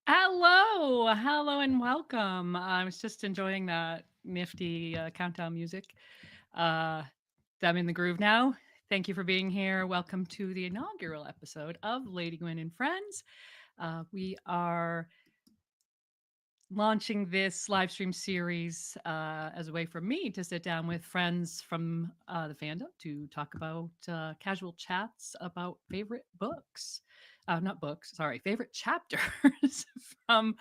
Hello, and welcome. I was just enjoying that nifty countdown music. Uh, I'm in the groove now. Thank you for being here. Welcome to the inaugural episode of Lady Gwyn and Friends. We are launching this live stream series as a way for me to sit down with friends from the fandom to talk about casual chats about favorite books. Not books, sorry, favorite chapters from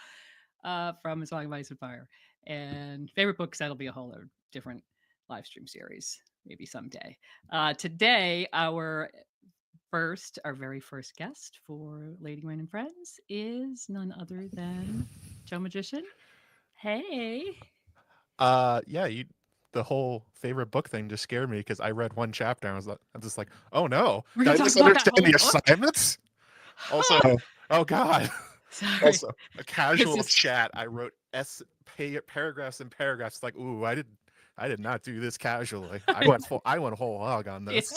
A Song of Ice and Fire. And favorite books, that'll be a whole other different live stream series, maybe someday. Today, our very first guest for Lady Wayne and Friends is none other than Joe Magician. Hey. Yeah, the whole favorite book thing just scared me because I read one chapter and I'm just like, oh no, We're did gonna I talk about that misunderstand whole the book. assignments? Also, oh god, Sorry. also a This casual is chat. I wrote paragraphs and paragraphs. Like, ooh, I did not do this casually. I went whole hog on yeah. this.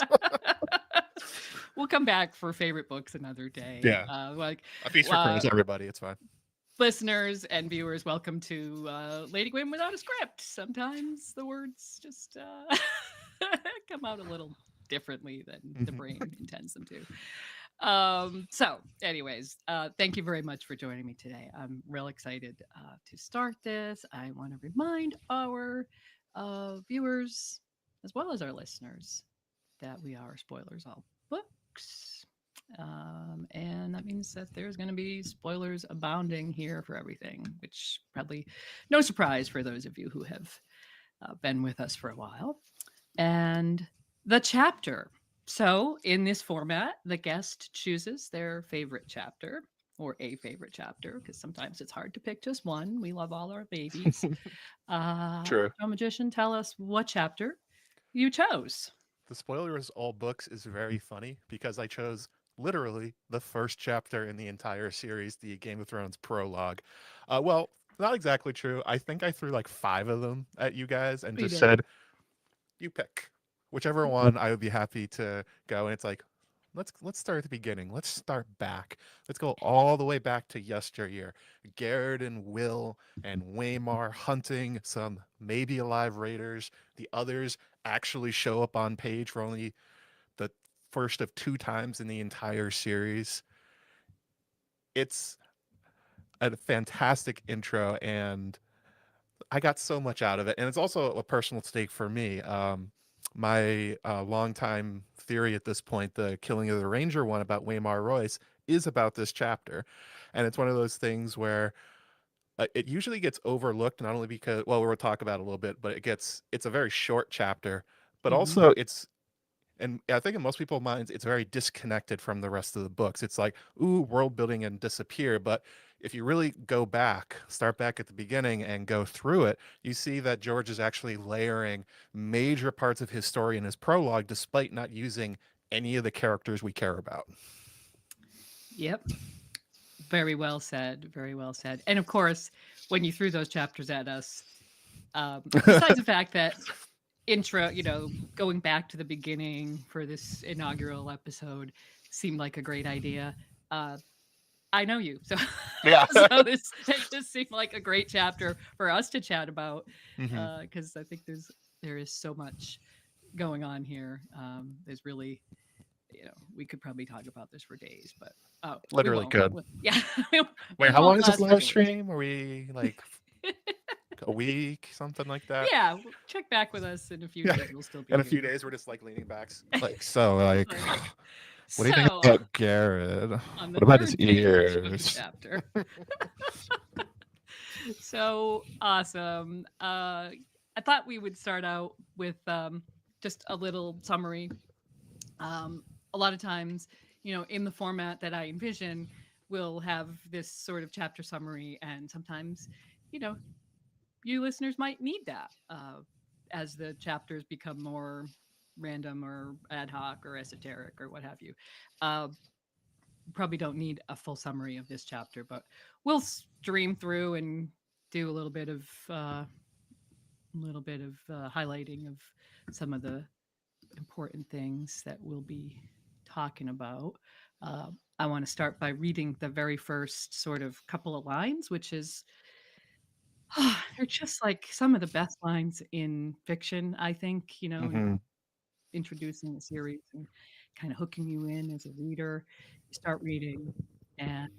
We'll come back for favorite books another day. Yeah, a feast for Uh, crows, everybody. It's fine. listeners and viewers, welcome to Lady Gwyn without a script. Sometimes the words just come out a little differently than the Mhm. brain intends them to. Anyways, thank you very much for joining me today. I'm real excited to start this. I want to remind our viewers as well as our listeners that we are spoilers all books. And that means that there's going to be spoilers abounding here for everything, which probably no surprise for those of you who have been with us for a while. And the chapter. So, in this format, the guest chooses their favorite chapter or a favorite chapter because sometimes it's hard to pick just one. We love all our babies. True. Joe Magician, tell us what chapter you chose. The spoilers all books is very funny because I chose literally the first chapter in the entire series, the Game of Thrones prologue. Well, not exactly true. I think I threw like five of them at you guys and We just did. said, you pick whichever one. I would be happy to go. And it's like, let's start at the beginning. Let's start back. Let's go all the way back to yesteryear. Garrett and Will and Waymar hunting some maybe alive raiders. The others actually show up on page for only the first of two times in the entire series. It's a fantastic intro, and I got so much out of it. And it's also a personal stake for me. My longtime theory at this point, the Killing of the Ranger one about Waymar Royce, is about this chapter. And it's one of those things where it usually gets overlooked, not only because, well, we'll talk about it a little bit, but it's a very short chapter, but Hmm. also and I think in most people's minds, it's very disconnected from the rest of the books. It's like, ooh, world building and disappear. But if you really go back, start back at the beginning and go through it, you see that George is actually layering major parts of his story in his prologue, despite not using any of the characters we care about. Yep. Very well said. Very well said. And of course, when you threw those chapters at us, besides the fact that intro, going back to the beginning for this inaugural episode seemed like a great idea. Uh, I know you, so Yeah. so this it just seemed like a great chapter for us to chat about Hmm. because I think there is so much going on here. There's really, we could probably talk about this for days, but we Literally won't. could. Yeah, Wait, we how won't long is this last for live days. stream? Are we like a week, something like that? Yeah, check back with us in a few Yeah. days. We'll still be In a here. few days, we're just like leaning back, like, so, like, Like, what do you think so about Garrett? on the What about his third page of the ears? chapter. So awesome. I thought we would start out with just a little summary. A lot of times, in the format that I envision, we'll have this sort of chapter summary, and sometimes, you know, you listeners might need that as the chapters become more random or ad hoc or esoteric or what have you. Uh, Probably don't need a full summary of this chapter, but we'll stream through and do a little bit of highlighting of some of the important things that we'll be talking about. Uh, I want to start by reading the very first sort of couple of lines, which is they're just like some of the best lines in fiction, I think, in Hmm. introducing the series and kind of hooking you in as a reader. You start reading, and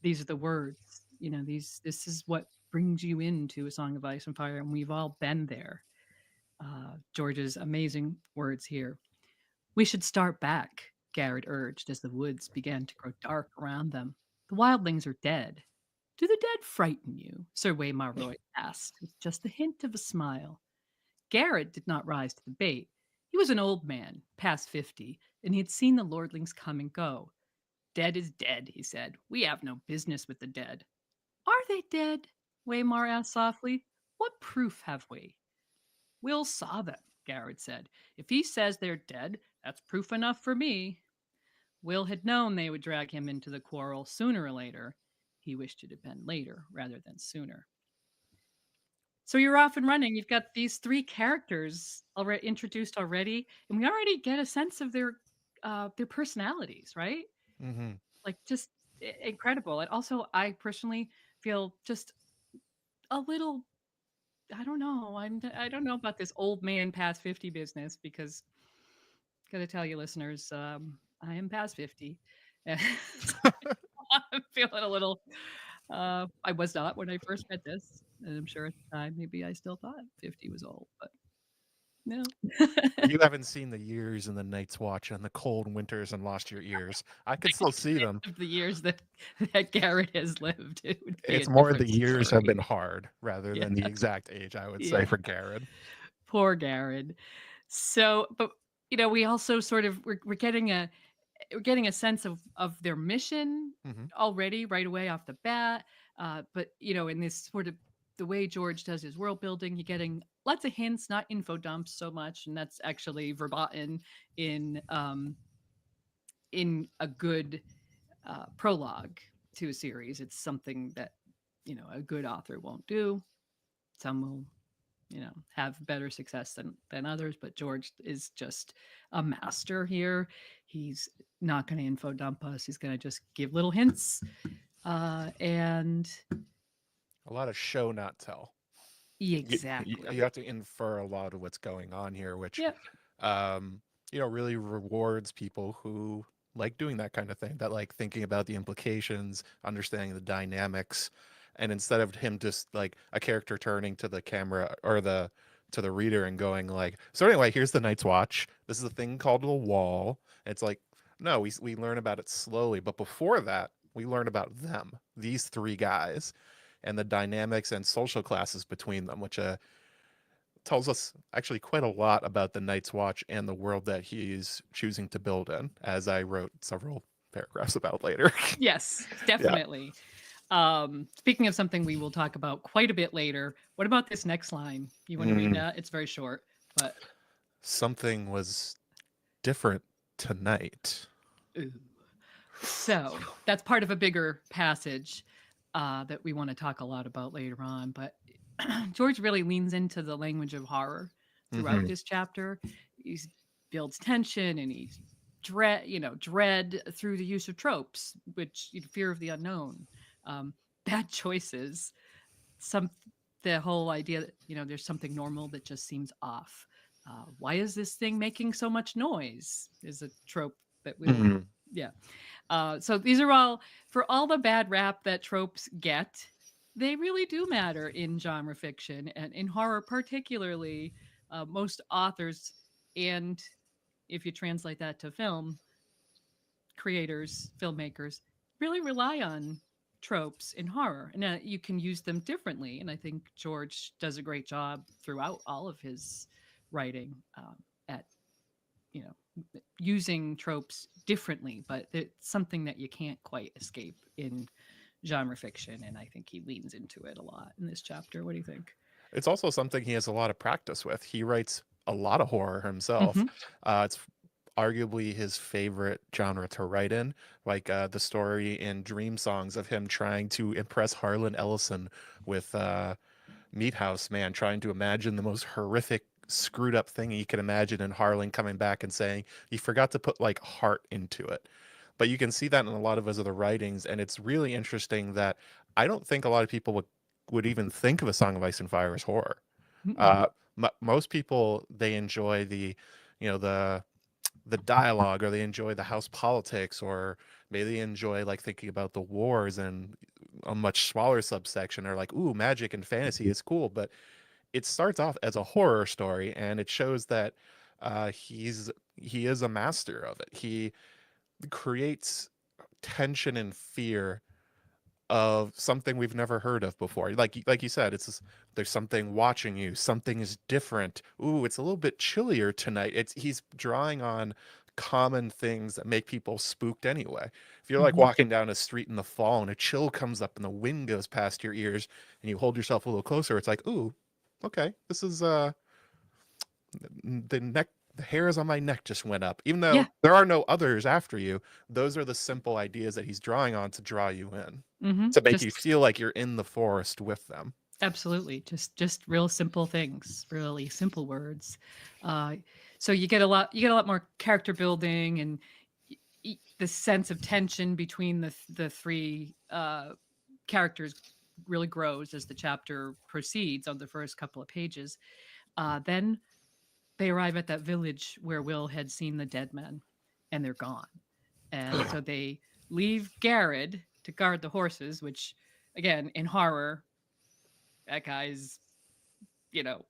these are the words, this is what brings you into A Song of Ice and Fire, and we've all been there. George's amazing words here. We should start back, Garrett urged as the woods began to grow dark around them. The wildlings are dead. Do the dead frighten you? Sir Waymar Roy asked, with just the hint of a smile. Garrett did not rise to the bait. He was an old man, past 50, and he had seen the lordlings come and go. Dead is dead, he said. We have no business with the dead. Are they dead? Waymar asked softly. What proof have we? Will saw them, Garrett said. If he says they're dead, that's proof enough for me. Will had known they would drag him into the quarrel sooner or later. He wished it had been later rather than sooner. So you're off and running. You've got these three characters already introduced already, and we already get a sense of their personalities, right? Hmm. Like just incredible. And also, I personally feel just a little. I don't know. I don't know about this old man past 50 business because gotta tell you, listeners, I am past 50. And I'm feeling a little. I was not when I first read this, and I'm sure at the time maybe I still thought 50 was old, but no. You haven't seen the years in the Night's Watch and the cold winters and lost your ears. I can still see them. Of the years that Garrett has lived, it would be a It's more the different years have story. been hard rather Yeah, than the exact age, I would say, yeah. for Garrett. Poor Garrett. So, but we also sort of we're getting a sense of their mission Hmm. already right away off the bat. But in this sort of the way George does his world building, you're getting lots of hints, not info dumps so much, and that's actually verboten in um, in a good prologue to a series. It's something that a good author won't do. Some will have better success than others, but George is just a master here. He's not going to info dump us. He's going to just give little hints, and A lot of show, not tell. You exactly. have to infer a lot of what's going on here, which, Yep. um, really rewards people who like doing that kind of thing, that like thinking about the implications, understanding the dynamics, and instead of him just like a character turning to the camera or the to the reader and going like, so anyway, here's the Night's Watch. This is a thing called the Wall. And it's like, no, we learn about it slowly, but before that, we learn about them, these three guys, and the dynamics and social classes between them, which tells us actually quite a lot about the Night's Watch and the world that he's choosing to build in, as I wrote several paragraphs about later. Yes, Yeah. definitely. Speaking of something we will talk about quite a bit later, what about this next line? You want to read Mm, that? It's very short, but something was different tonight. ooh. So that's part of a bigger passage that we want to talk a lot about later on. But George really leans into the language of horror throughout Hmm. this chapter. He builds tension and he dread through the use of tropes, which fear of the unknown, bad choices, some the whole idea that there's something normal that just seems off. Why is this thing making so much noise? Is a trope that we'll Hmm. yeah. So these are all for all the bad rap that tropes get. They really do matter in genre fiction and in horror, particularly. Most authors, and if you translate that to film, creators, filmmakers really rely on tropes in horror, and you can use them differently. And I think George does a great job throughout all of his writing at you know using tropes differently, but it's something that you can't quite escape in genre fiction, and I think he leans into it a lot in this chapter. What do you think? It's also something he has a lot of practice with. He writes a lot of horror himself. Hmm. It's arguably his favorite genre to write in, like the story in Dream Songs of him trying to impress Harlan Ellison with Meat House Man, trying to imagine the most horrific, screwed up thing you can imagine, and Harlan coming back and saying, "You forgot to put like heart into it." but you can see that in a lot of his other writings, and it's really interesting that I don't think a lot of people would even think of A Song of Ice and Fire as horror. Mm-mm. Uh, Most people, they enjoy you know, the dialogue, or they enjoy the house politics, or maybe they enjoy like thinking about the wars and a much smaller subsection, or like, ooh, magic and fantasy is cool. But it starts off as a horror story, and it shows that he is a master of it. He creates tension and fear of something we've never heard of before. Like you said, there's something watching you. Something is different. Ooh, it's a little bit chillier tonight. It's He's drawing on common things that make people spooked anyway. If you're like Mm-hmm. walking down a street in the fall and a chill comes up and the wind goes past your ears and you hold yourself a little closer, it's like, ooh, okay, this is the hairs on my neck just went up. Even though Yeah. there are no others after you, those are the simple ideas that he's drawing on to draw you in, Mm-hmm. to make you Just feel like you're in the forest with them. absolutely, just real simple things, really simple words. Uh, so you get a lot more character building, and the sense of tension between the three characters really grows as the chapter proceeds on the first couple of pages. Then they arrive at that village where Will had seen the dead men, and they're gone. And so they leave Garrett to guard the horses, which, again, in horror, that guy's,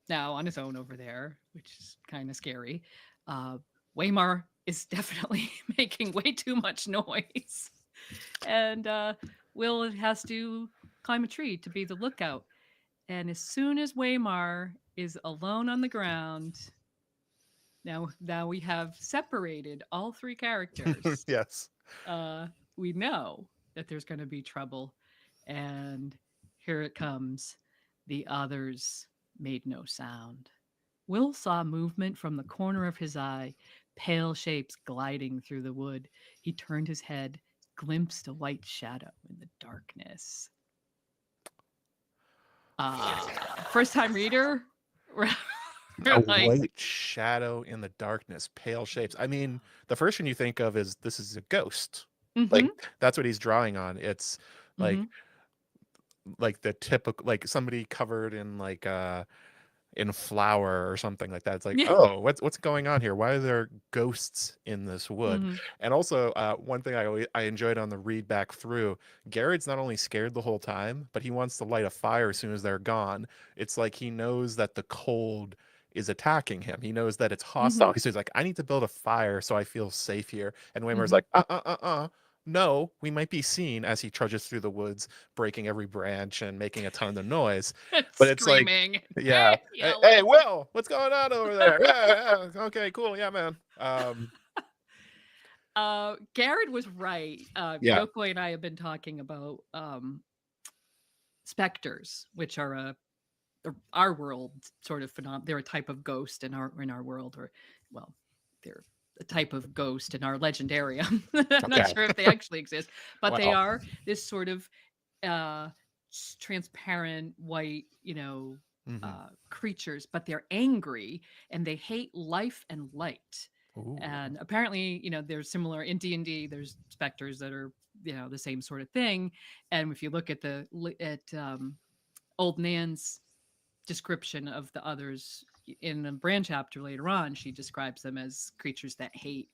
now on his own over there, which is kind of scary. Uh, Waymar is definitely making way too much noise. And Will has to climb a tree to be the lookout. And as soon as Waymar is alone on the ground, now we have separated all three characters. Yes. Uh, we know that there's going to be trouble, and here it comes. The others made no sound. Will saw movement from the corner of his eye, pale shapes gliding through the wood. He turned his head, glimpsed a white shadow in the darkness. First time reader, A we're like, white shadow in the darkness, pale shapes. I mean, the first thing you think of is this is a ghost. mm-hmm, Like that's what he's drawing on. It's mm-hmm, like the typical, like somebody covered in flour or something like that. It's like, yeah, oh, what's going on here? Why are there ghosts in this wood? mm-hmm, And also, one thing I enjoyed on the read back through, Garrett's not only scared the whole time, but he wants to light a fire as soon as they're gone. It's like he knows that the cold is attacking him. He knows that it's mm-hmm, hostile. So he's like, I need to build a fire so I feel safe here. And Waymer's mm-hmm. like, no, we might be seen, as he trudges through the woods, breaking every branch and making a ton of noise. But it's like, Screaming, yeah, hey, yelling. Will, what's going on over there? Yeah, yeah, okay, cool, yeah, man. Garrett was right. Yeah, Yoko and I have been talking about specters, which are our world sort of phenomenon. They're a type of ghost in our world, or well, they're a type of ghost in our legendarium. I'm not okay, sure if they actually exist, but they well, are this sort of uh, transparent white, hmm, creatures, but they're angry and they hate life and light. ooh, And apparently, there's similar in D&D. There's specters that are, the same sort of thing. And if you look at old Nan's description of the others in a brand chapter later on, she describes them as creatures that hate,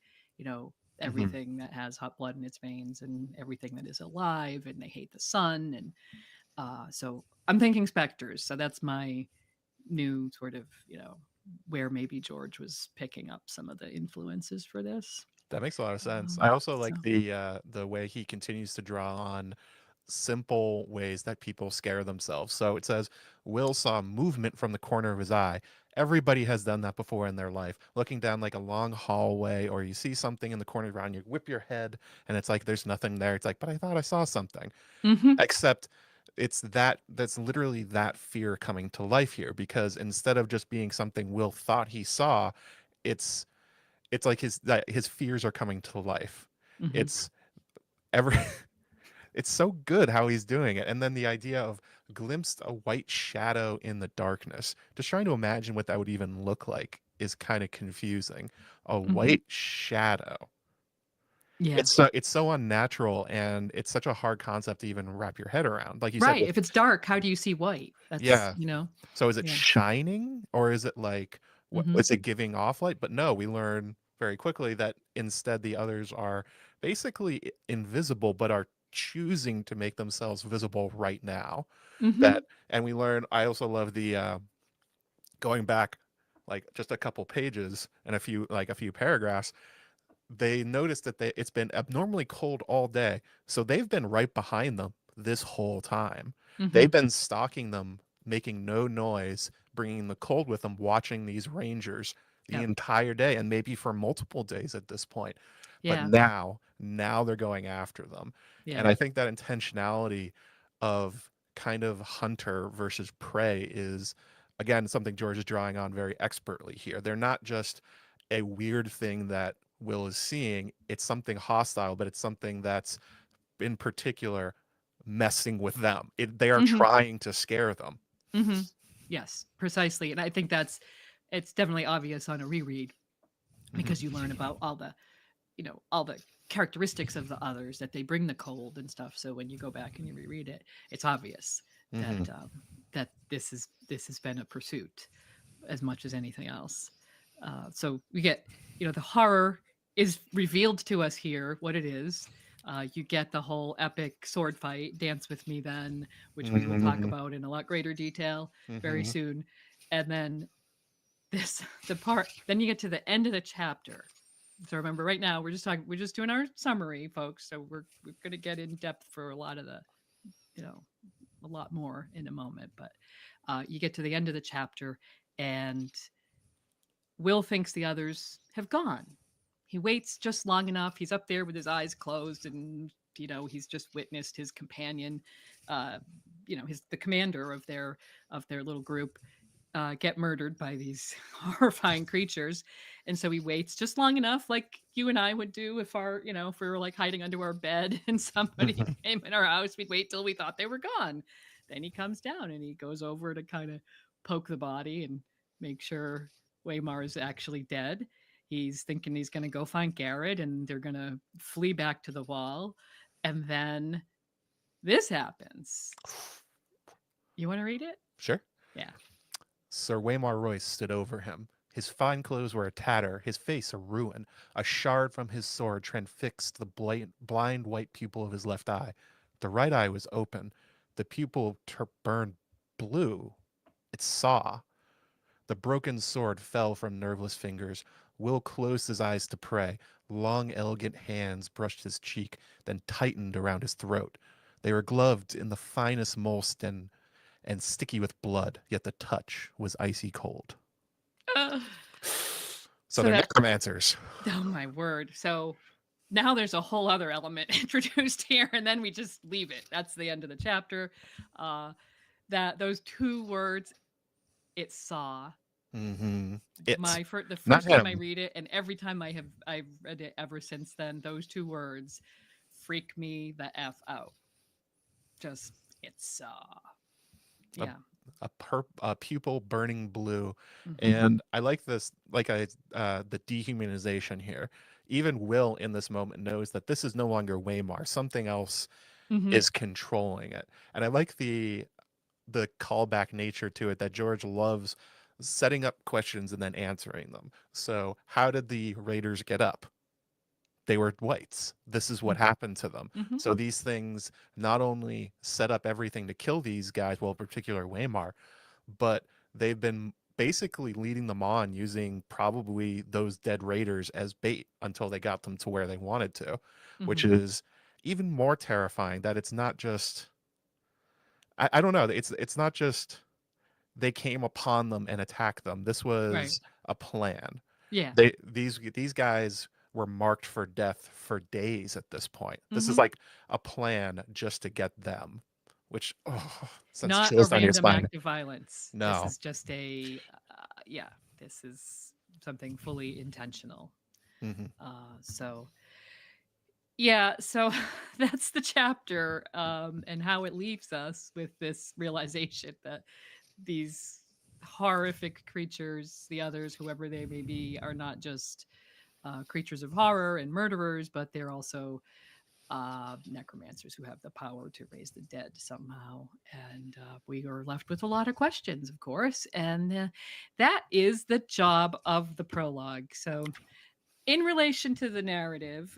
hmm, everything that has hot blood in its veins and everything that is alive, and they hate the sun. And so I'm thinking specters. So that's my new sort of, where maybe George was picking up some of the influences for this. that makes a lot of sense. I also So, like the way he continues to draw on simple ways that people scare themselves. So it says, Will saw movement from the corner of his eye. Everybody has done that before in their life. Looking down like a long hallway, or you see something in the corner of your eye and you whip your head and it's like there's nothing there. It's like, but I thought I saw something. mm-hmm, Except that's literally that fear coming to life here, because instead of just being something Will thought he saw, it's it's like his fears are coming to life. mm-hmm, It's every it's so good how he's doing it. And then the idea of glimpsed a white shadow in the darkness. Just trying to imagine what that would even look like is kind of confusing. A mm-hmm. white shadow. Yeah. It's so unnatural, and it's such a hard concept to even wrap your head around. Like you said, Right. with If it's dark, how do you see white? That's, yeah. you know, So is it yeah. shining, or is it like what Mm-hmm. is it giving off light? But no, we learn very quickly that instead the others are basically invisible, but are choosing to make themselves visible right now. Mm-hmm. That and we learn. I also love the going back like just a couple pages and a few paragraphs. They noticed that it's been abnormally cold all day, so they've been right behind them this whole time. Mm-hmm. They've been stalking them, making no noise, bringing the cold with them, watching these rangers the Yep. entire day, and maybe for multiple days at this point. But Yeah. now they're going after them. Yeah. And I think that intentionality of kind of hunter versus prey is, again, something George is drawing on very expertly here. They're not just a weird thing that Will is seeing. It's something hostile, but it's something that's in particular messing with them. They are Mm-hmm. trying to scare them. Mm-hmm. Yes, precisely. And I think it's definitely obvious on a reread because you Hmm. learn about all the, all the characteristics of the others that they bring the cold and stuff. So when you go back and you reread it, it's obvious that Hmm. that this has been a pursuit as much as anything else. So we get, the horror is revealed to us here what it is. You get the whole epic sword fight, Dance With Me Then, which we will talk Hmm. about in a lot greater detail very Hmm. soon. And then then you get to the end of the chapter. So remember, right now we're just doing our summary, folks. So we're going to get in depth for a lot of the, you know, a lot more in a moment. But you get to the end of the chapter, and Will thinks the others have gone. He waits just long enough. He's up there with his eyes closed, and he's just witnessed his companion, uh, his the commander of their little group, get murdered by these horrifying creatures. And so he waits just long enough, like you and I would do if if we were like hiding under our bed and somebody Hmm. came in our house, we'd wait till we thought they were gone. Then he comes down and he goes over to kind of poke the body and make sure Waymar is actually dead. He's thinking he's going to go find Garrett and they're going to flee back to the wall. And then this happens. You want to read it? Sure. Yeah. Sir Waymar Royce stood over him. His fine clothes were a tatter, his face a ruin. A shard from his sword transfixed the blind white pupil of his left eye. The right eye was open. The pupil burned blue. It saw. The broken sword fell from nerveless fingers. Will closed his eyes to pray. Long, elegant hands brushed his cheek, then tightened around his throat. They were gloved in the finest moleskin and sticky with blood, yet the touch was icy cold. Uh, So so they're that necromancers. Oh my word. So now there's a whole other element introduced here, and then we just leave it. That's the end of the chapter. Uh, that those two words, it saw. Mm-hmm. It's The not first time I him. read it, and every time I've read it ever since then, those two words freak me the f out. Just it saw. A, Yeah. a pupil burning blue, Mm-hmm. and I like this. Like the dehumanization here. Even Will in this moment knows that this is no longer Waymar. Something else Mm-hmm. is controlling it, and I like the callback nature to it that George loves setting up questions and then answering them. So, how did the Raiders get up? They were whites. This is what happened to them. Mm-hmm. So these things not only set up everything to kill these guys, well, in particular Waymar, but they've been basically leading them on using probably those dead raiders as bait until they got them to where they wanted to, which Mm-hmm. is even more terrifying that it's not just I don't know, it's not just they came upon them and attacked them. This Right. was a plan. Yeah. These guys were marked for death for days at this point. This is Mm-hmm. like a plan just to get them, which sends Not a chills down your random spine. act of violence. This No. is just yeah, this is something fully intentional. Hmm. So, yeah, so that's the chapter, and how it leaves us with this realization that these horrific creatures, the others, whoever they may be, are not just creatures of horror and murderers, but they're also necromancers who have the power to raise the dead somehow. And we are left with a lot of questions, of course. And that is the job of the prologue. So, in relation to the narrative,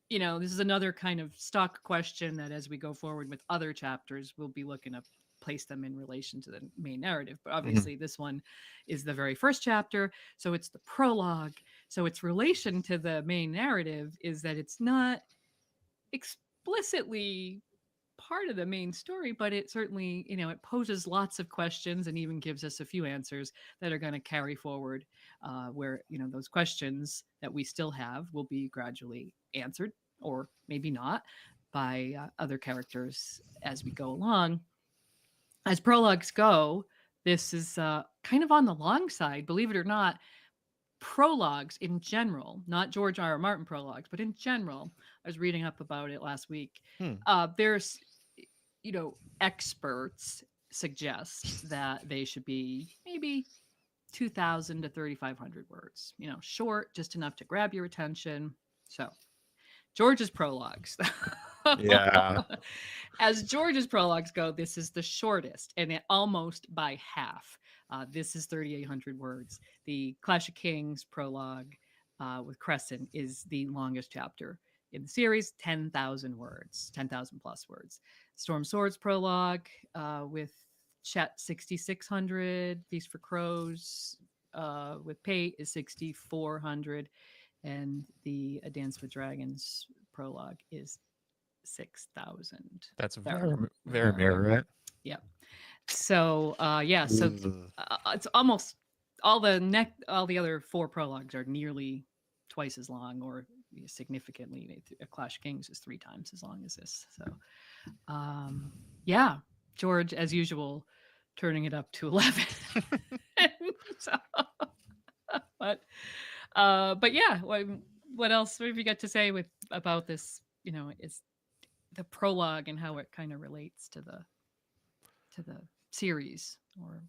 this is another kind of stock question that as we go forward with other chapters, we'll be looking to place them in relation to the main narrative. But Mhm. obviously, this one is the very first chapter. So it's the prologue. So its relation to the main narrative is that it's not explicitly part of the main story, but it certainly, it poses lots of questions and even gives us a few answers that are going to carry forward, where, those questions that we still have will be gradually answered, or maybe not, by other characters as we go along. As prologues go, this is kind of on the long side, believe it or not. Prologues in general, not George R. R. Martin prologues, but in general, I was reading up about it last week. Hmm. There's, experts suggest that they should be maybe 2,000 to 3,500 words, short, just enough to grab your attention. So, George's prologues. Yeah. As George's prologues go, this is the shortest, and it almost by half. This is 3,800 words. The Clash of Kings prologue with Crescent is the longest chapter in the series, 10,000 words, 10,000 plus words. Storm Swords prologue with Chet 6,600. Feast for Crows with Pate is 6,400. And the A Dance with Dragons prologue is 6,000. That's There. very mirror, Yeah. So yeah, so right? it's almost all the other four prologues are nearly twice as long, or significantly. A Clash of Kings is 3 times as long as this. So yeah, George, as usual, turning it up to 11. So, but yeah, what else have you got to say with about this? Is the prologue and how it kind of relates to the series, or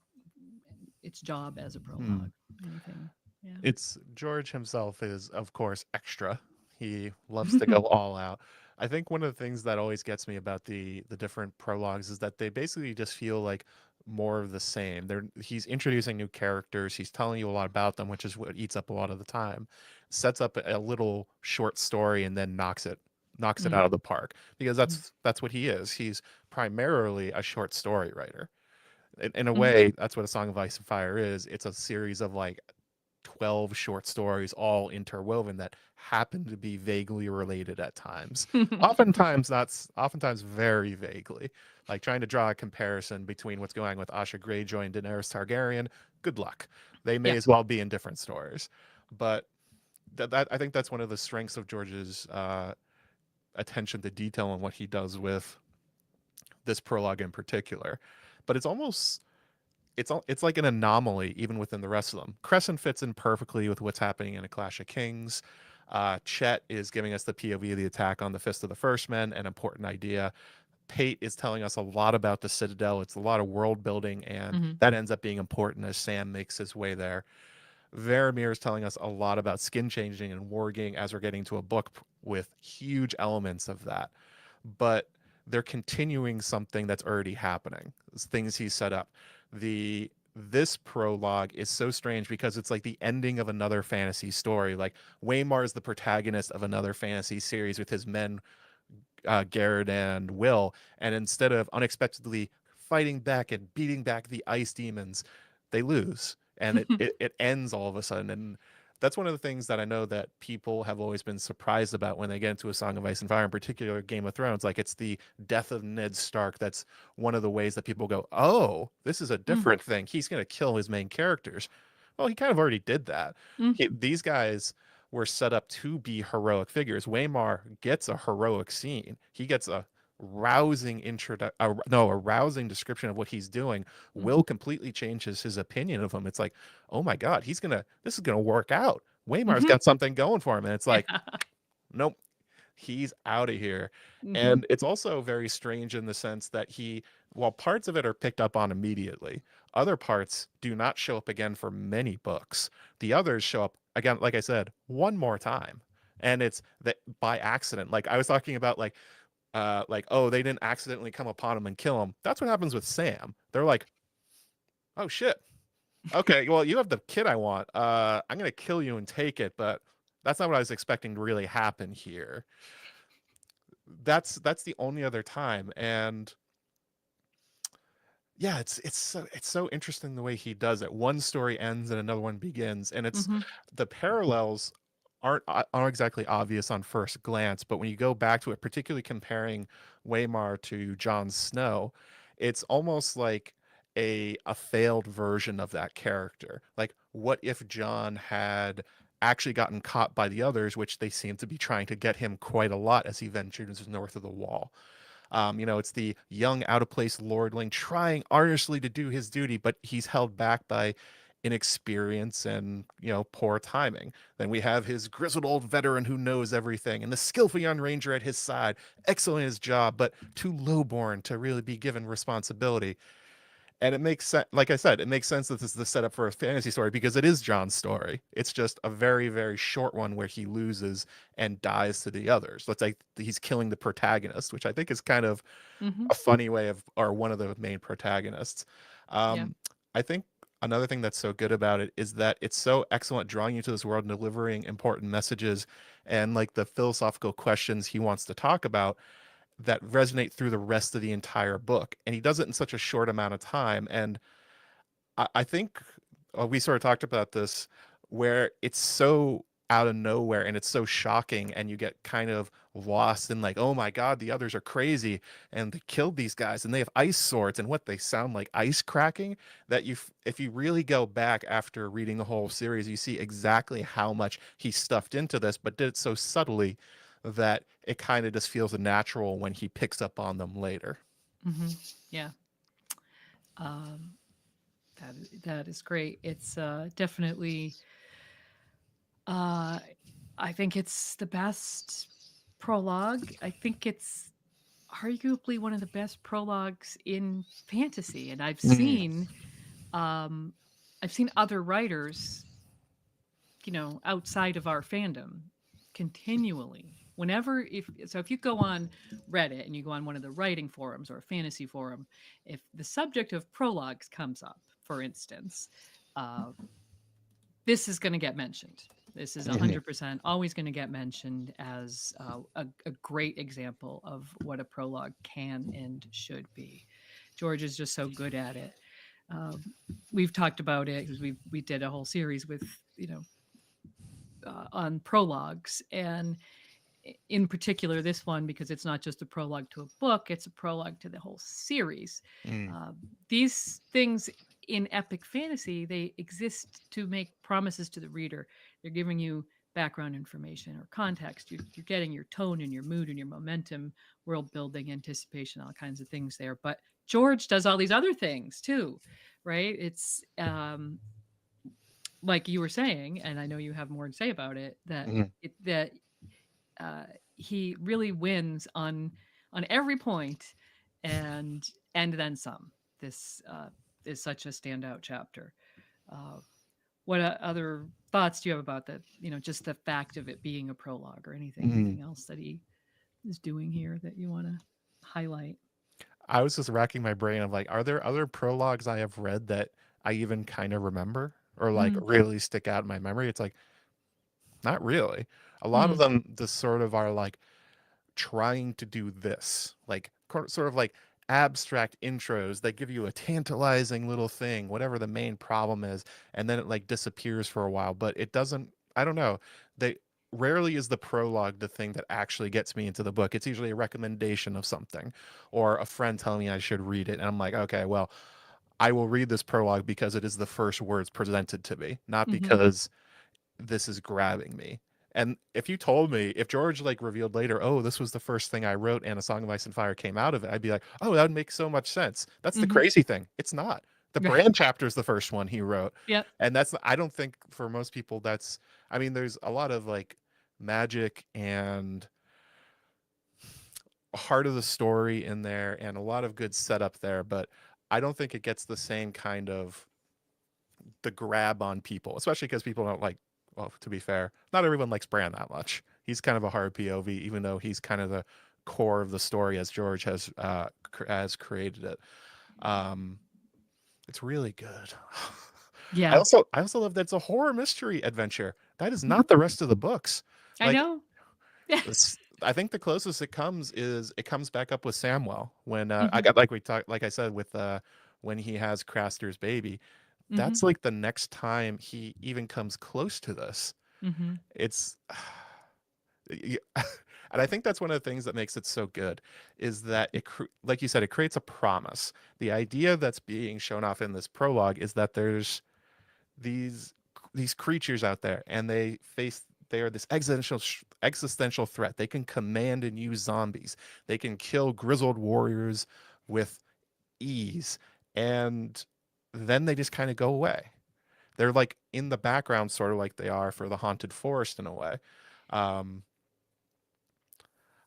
its job as a Hmm. prologue. Anything? Yeah. It's George himself is, of course, extra. He loves to go all out. I think one of the things that always gets me about the different prologues is that they basically just feel like more of the same. He's introducing new characters, he's telling you a lot about them, which is what eats up a lot of the time. Sets up a little short story and then knocks it Mm. out of the park because Mm. that's what he is. He's primarily a short story writer. In a Mhm. way, that's what A Song of Ice and Fire is. It's a series of like 12 short stories all interwoven that happen to be vaguely related at times. Oftentimes oftentimes very vaguely. Like trying to draw a comparison between what's going on with Asha Greyjoy and Daenerys Targaryen, good luck. They may Yeah. as well be in different stories. But that I think that's one of the strengths of George's attention to detail and what he does with this prologue in particular. But it's like an anomaly even within the rest of them. Crescent fits in perfectly with what's happening in A Clash of Kings. Chet is giving us the POV of the attack on the Fist of the First Men, an important idea. Pate is telling us a lot about the Citadel. It's a lot of world building, and Mhm. that ends up being important as Sam makes his way there. Varamir is telling us a lot about skin changing and warging as we're getting to a book with huge elements of that. But they're continuing something that's already happening. It's things he set up. This prologue is so strange because it's like the ending of another fantasy story. Like Waymar is the protagonist of another fantasy series with his men, Garrett and Will, and instead of unexpectedly fighting back and beating back the ice demons, they lose, and it ends all of a sudden. And that's one of the things that I know that people have always been surprised about when they get into A Song of Ice and Fire, in particular Game of Thrones. Like it's the death of Ned Stark. That's one of the ways that people go, "Oh, this is a Mm. different thing. He's going to kill his main characters." Well, he kind of already did that. Mm. These guys were set up to be heroic figures. Waymar gets a heroic scene. He gets a a rousing description of what he's doing. Mm. Will completely changes his opinion of him. It's like, oh my god, this is gonna work out. Waymar's Mhm. got something going for him, and it's like, Yeah. nope, he's out of here. Mhm. And it's also very strange in the sense that while parts of it are picked up on immediately, other parts do not show up again for many books. The others show up again, like I said, one more time. And it's that by accident. Like I was talking about like, oh, they didn't accidentally come upon him and kill him. That's what happens with Sam. They're like, oh shit. Okay, well, you have the kid I want. I'm gonna kill you and take it, but that's not what I was expecting to really happen here. That's the only other time. And yeah, it's so interesting the way he does it. One story ends and another one begins, and it's Mm-hmm. the parallels aren't exactly obvious on first glance, but when you go back to it, particularly comparing Waymar to Jon Snow, it's almost like a failed version of that character. Like, what if Jon had actually gotten caught by the others, which they seem to be trying to get him quite a lot as he ventures north of the Wall. It's the young, out of place lordling trying earnestly to do his duty, but he's held back by inexperience and, poor timing. Then we have his grizzled old veteran who knows everything, and the skillful young ranger at his side, excellent in his job, but too lowborn to really be given responsibility. And it makes sense, like I said, it makes sense that this is the setup for a fantasy story because it is John's story. It's just a very, very short one where he loses and dies to the others. Let's say he's killing the protagonist, which I think is kind of Mm-hmm. a funny way of, or one of the main protagonists. Yeah. I think another thing that's so good about it is that it's so excellent drawing you to this world and delivering important messages and like the philosophical questions he wants to talk about that resonate through the rest of the entire book. And he does it in such a short amount of time. And I think we sort of talked about this where it's so out of nowhere and it's so shocking and you get kind of lost in like, oh my god, the others are crazy and they killed these guys and they have ice swords and what they sound like ice cracking, that if you really go back after reading the whole series, you see exactly how much he stuffed into this, but did it so subtly that it kind of just feels natural when he picks up on them later. Mm-hmm. Yeah. Um, that is great. It's definitely. Uh, I think it's the best prologue. I think it's arguably one of the best prologues in fantasy, and Mm. um, I've seen other writers, outside of our fandom, continually. Whenever if you go on Reddit and you go on one of the writing forums or a fantasy forum, if the subject of prologues comes up, for instance, uh, this is going to get mentioned. This is Mhm. 100% always going to get mentioned as a great example of what a prologue can and should be. George is just so good at it. Um, we've talked about it because we did a whole series with on prologues, and in particular this one because it's not just a prologue to a book; it's a prologue to the whole series. Mm. Uh, these things in epic fantasy, they exist to make promises to the reader. They're giving you background information or context. You're getting your tone and your mood and your momentum, world building, anticipation, all kinds of things there. But George does all these other things too, right? It's like you were saying, and I know you have more to say about it. Mhm. That uh, he really wins on every point, and and then some. This is such a standout chapter. Uh, what other thoughts do you have about that? Just the fact of it being a prologue, or Mhm. anything else that he is doing here that you want to highlight? I was just racking my brain of like, are there other prologues I have read that I even kind of remember or like Mm, really stick out in my memory? It's like, not really. A lot of mm, them just sort of are like trying to do this, like sort of like abstract intros that give you a tantalizing little thing, whatever the main problem is, and then it like disappears for a while, but it doesn't, I don't know. They rarely is the prologue the thing that actually gets me into the book. It's usually a recommendation of something or a friend telling me I should read it. And I'm like, okay, well, I will read this prologue because it is the first words presented to me, not mm-hmm, because this is grabbing me. And if you told me, if George like revealed later, oh, this was the first thing I wrote and A Song of Ice and Fire came out of it, I'd be like, oh, that would make so much sense. That's the mm-hmm. crazy thing. It's not. The Right. brand chapter is the first one he wrote. Yep. And that's, I don't think for most people, that's, I mean, there's a lot of like magic and heart of the story in there and a lot of good setup there, but I don't think it gets the same kind of the grab on people, especially because people don't like well, to be fair, not everyone likes Bran that much. He's kind of a hard POV, even though he's kind of the core of the story as George has created it. Um, it's really good. Yeah. I also love that it's a horror mystery adventure. That is Mhm. not the rest of the books. I Like know. Yeah. I think the closest it comes is it comes back up with Samwell when I Hmm. got like we talked like I said with when he has Craster's baby. Hmm. That's like the next time he even comes close to this. Hmm. It's y- and I think that's one of the things that makes it so good is that like you said, it creates a promise. The idea that's being shown off in this prologue is that there's these these creatures out there and they are this existential threat. They can command and use zombies. They can kill grizzled warriors with ease, and then they just kind of go away. They're like in the background, sort of like they are for the haunted forest in a way. um,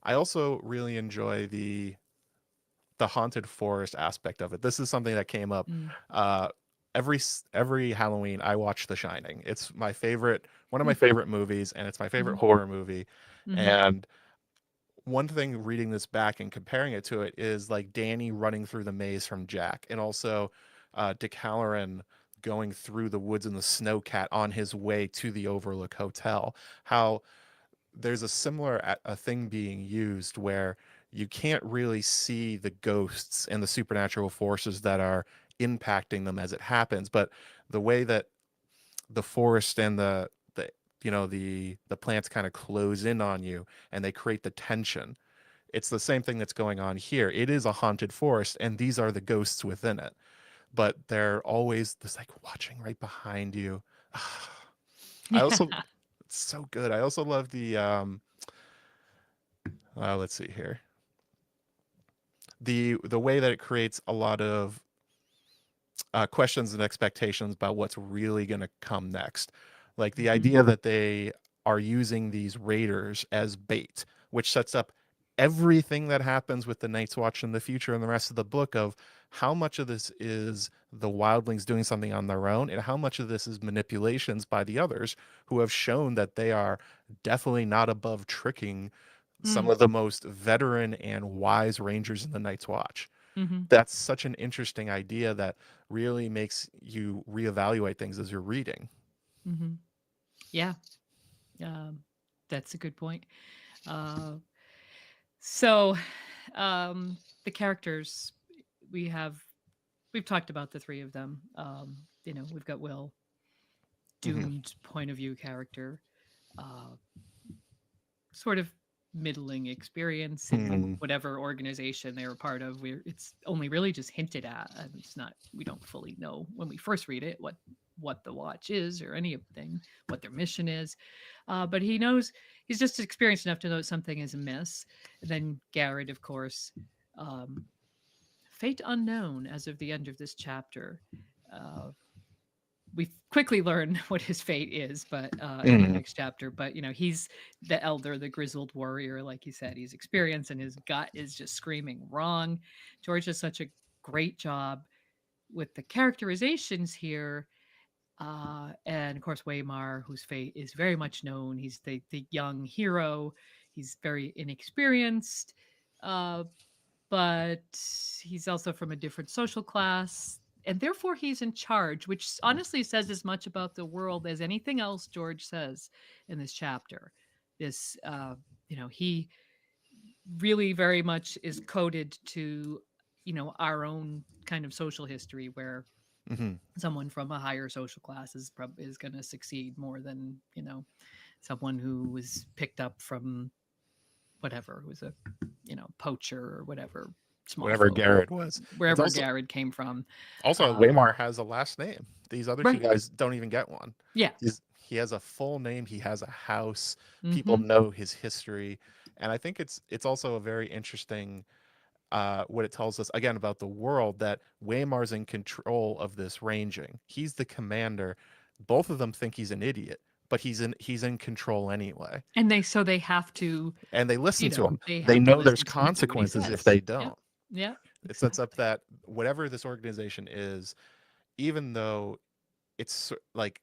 I also really enjoy the haunted forest aspect of it. This is something that came up Mm. uh, every Halloween. I watch The Shining. It's my favorite, one of my favorite movies, and it's my favorite Hmm. horror movie. Hmm. And one thing reading this back and comparing it to it is like Danny running through the maze from Jack, and also Dick Halloran going through the woods in the snowcat on his way to the Overlook Hotel. How there's a similar a thing being used where you can't really see the ghosts and the supernatural forces that are impacting them as it happens, but the way that the forest and the the plants kind of close in on you and they create the tension. It's the same thing that's going on here. It is a haunted forest and these are the ghosts within it, but they're always just like watching right behind you. I Yeah. also It's so good. I also love the let's see here. The way that it creates a lot of questions and expectations about what's really going to come next. Like the Hmm. idea that they are using these raiders as bait, which sets up everything that happens with the Night's Watch in the future and the rest of the book of how much of this is the wildlings doing something on their own and how much of this is manipulations by the others who have shown that they are definitely not above tricking some Mm. of the most veteran and wise rangers in the Night's Watch. Hmm. That's such an interesting idea that really makes you reevaluate things as you're reading. Hmm. Yeah. Um, that's a good point. Uh, so, the characters we have, we've talked about the three of them. We've got Will, Hmm. doomed point of view character, uh, sort of middling experience in Hmm. whatever organization they were part of. It's only really just hinted at, and it's not. We don't fully know when we first read it what the watch is or anything, what their mission is. But he knows he's just experienced enough to know something is amiss. And then Garrett, of course, um, fate unknown as of the end of this chapter. Uh, we quickly learn what his fate is, but in the Hmm. next chapter. But he's the elder, the grizzled warrior, like you said. He's experienced, and his gut is just screaming wrong. George does such a great job with the characterizations here. And of course, Waymar, whose fate is very much known. He's the young hero. He's very inexperienced, uh, but he's also from a different social class. And therefore, he's in charge, which honestly says as much about the world as anything else George says in this chapter. This, he really very much is coded to, our own kind of social history where Hmm. someone from a higher social class is going to succeed more than someone who was picked up from whatever, who was a poacher or whatever, small Whatever folk, Garrett was. It's wherever also Garrett came from. uh Waymar has a last name. These other two right. guys don't even get one. Yeah. He has a full name. He has a house. People Hmm. know his history, and I think it's also a very interesting what it tells us again about the world that Waymar's in control of this ranging. He's the commander. Both of them think he's an idiot, but he's in control anyway. And they have to, And they listen to him. they They have to know there's listen to him and do what he consequences if says. they Yep. don't. Yeah. It sets up Exactly. that whatever this organization is, even though it's like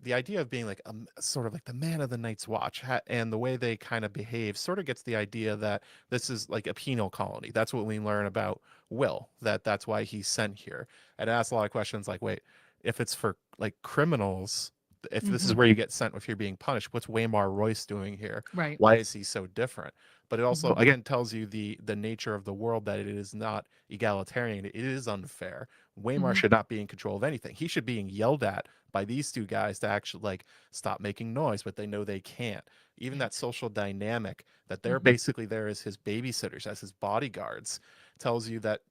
the idea of being like sort of like the man of the Night's Watch, and the way they kind of behave sort of gets the idea that this is like a penal colony. That's what we learn about Will, that's why he's sent here. And it asks a lot of questions like, wait, if it's for like criminals, if this is Hmm. where you get sent if you're being punished, what's Waymar Royce doing here? Right. Why is he so different? But it also Hmm. again tells you the nature of the world, that it is not egalitarian. It is unfair. Waymar Hmm. should not be in control of anything. He should be being yelled at by these two guys to actually like stop making noise, but they know they can't. Even that social dynamic that they're Hmm. basically there as his babysitters, as his bodyguards, tells you that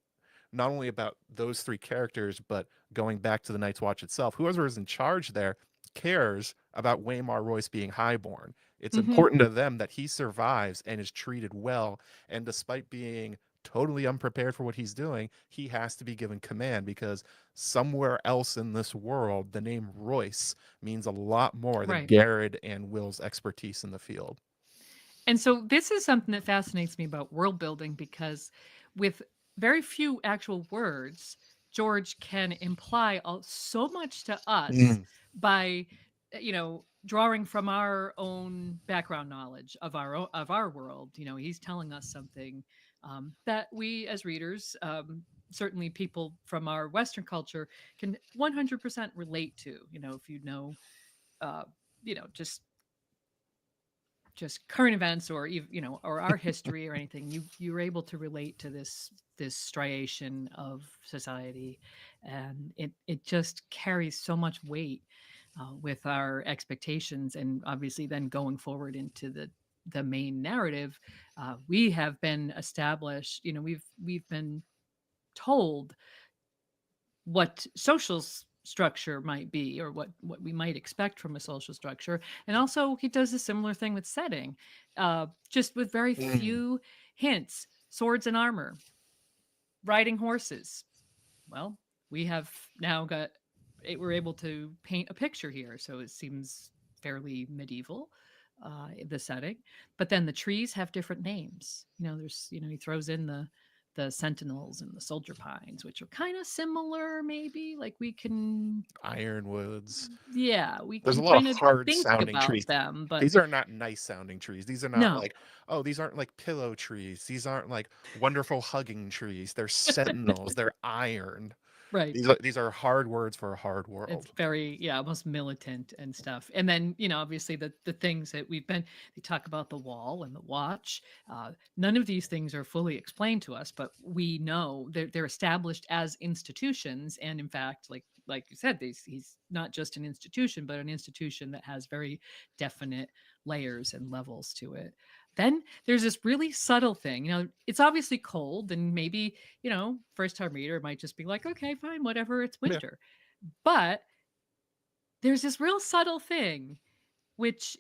not only about those three characters, but going back to the Night's Watch itself, whoever is in charge there cares about Waymar Royce being highborn. It's Hmm. important to them that he survives and is treated well. And despite being totally unprepared for what he's doing, he has to be given command, because somewhere else in this world, the name Royce means a lot more than Right. Garrett and Will's expertise in the field. And so this is something that fascinates me about world building because with very few actual words, George can imply so much to us Mm, by drawing from our own background knowledge of our world. He's telling us something that we as readers, certainly people from our Western culture, can 100% relate to. If uh, just current events or or our history or anything, you're able to relate to this striation of society, and it just carries so much weight with our expectations, and obviously then going forward into the main narrative. We have been established, we've been told what structure might be, or what we might expect from a social structure. And also he does a similar thing with setting, just with very mm, few hints. Swords and armor, riding horses. Well, we have now got it, we're able to paint a picture here, so it seems fairly medieval, the setting. But then the trees have different names. There's he throws in the sentinels and the soldier pines, which are kind of similar, maybe. Like we can, Ironwoods. yeah, we There's a can lot of kind of hard think sounding trees. about them, but These are not nice sounding trees. These are not no, like, oh, these aren't like pillow trees. These aren't like wonderful hugging trees. They're sentinels. They're iron. right. These are hard words for a hard It's world. very, yeah, almost militant and stuff. And then, obviously the things that they talk about the wall and the watch. None of these things are fully explained to us, but we know they're established as institutions. And in fact, like you said, he's not just an institution, but an institution that has very definite layers and levels to it. Then there's this really subtle thing. It's obviously cold, and maybe, first time reader might just be like, okay, fine, whatever, it's Yeah. winter. But there's this real subtle thing which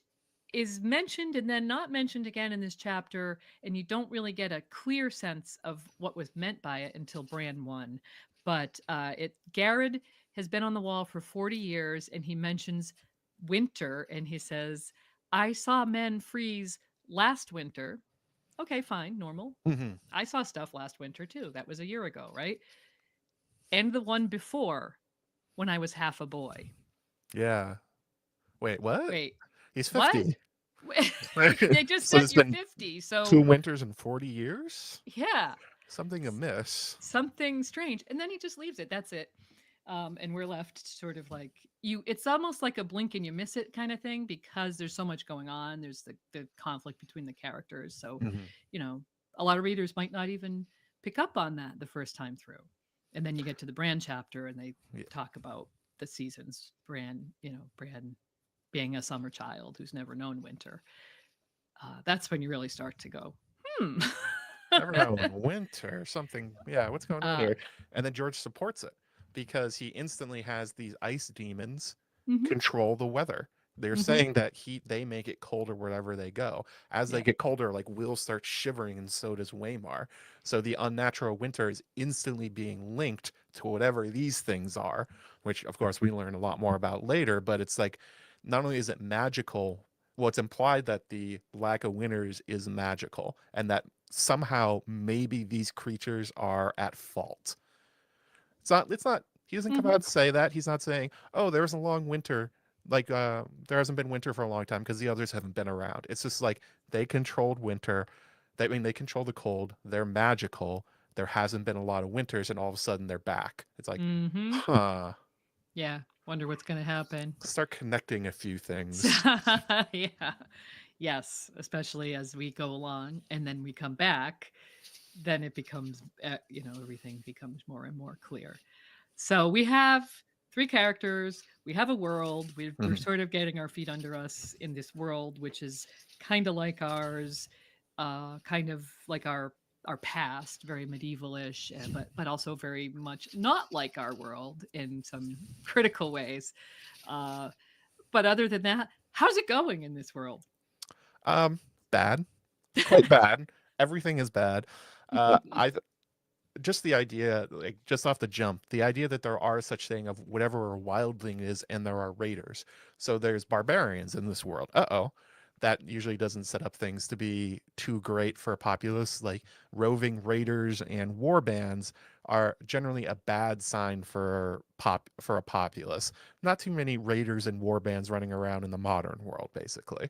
is mentioned and then not mentioned again in this chapter, and you don't really get a clear sense of what was meant by it until Brand 1. But it Garrett has been on the wall for 40 years, and he mentions winter, and he says, "I saw men freeze last winter." Okay, fine, normal. Hmm. I saw stuff last winter too. That was a year ago, right? And the one before, when I was half a boy. Yeah. Wait, what? Wait, He's what? 50. They just So said there's you're been 50. two So, winters in 40 years? yeah, Something amiss. something strange. And then he just leaves it. That's it. And we're left sort of like it's almost like a blink and you miss it kind of thing, because there's so much going on. There's the conflict between the characters. So, Hmm. you know, a lot of readers might not even pick up on that the first time through. And then you get to the Brand chapter and they Yeah. talk about the seasons. Brand being a summer child who's never known winter. That's when you really start to go, hmm. Never know in winter. Something. Yeah, what's going on uh, here? And then George supports it because he instantly has these ice demons hmm. control the weather. They're Hmm. saying that they make it colder wherever they go. As they Yeah. get colder, like Will starts shivering, and so does Waymar. So the unnatural winter is instantly being linked to whatever these things are, which of course we learn a lot more about later. But it's like, not only is it magical, well, it's implied that the lack of winters is magical, and that somehow maybe these creatures are at fault. It's not he doesn't come out Hmm. and say that. He's not saying, "Oh, there was a long winter. like there hasn't been winter for a long time because the others haven't been around. It's just like they controlled winter. They control the cold. They're magical. There hasn't been a lot of winters, and all of a sudden they're back. It's like, Mm-hmm. huh. Yeah. Wonder what's going to happen. Start connecting a few So, things. yeah. Yes, especially as we go along and then we come back, then it becomes, everything becomes more and more clear. So we have three characters. We have a world. We're Mhm. sort of getting our feet under us in this world, which is kind of like ours, kind of like our past, very medievalish, but also very much not like our world in some critical ways. Uh, but other than that, how's it going in this world? Um, Bad, quite bad. Everything is bad. I just the idea, like just off the jump, the idea that there are such thing of whatever a wildling is, and there are raiders. So there's barbarians in this world. Uh-oh. That usually doesn't set up things to be too great for a populace. Like roving raiders and war bands are generally a bad sign for a populace. Not too many raiders and war bands running around in the modern world, basically.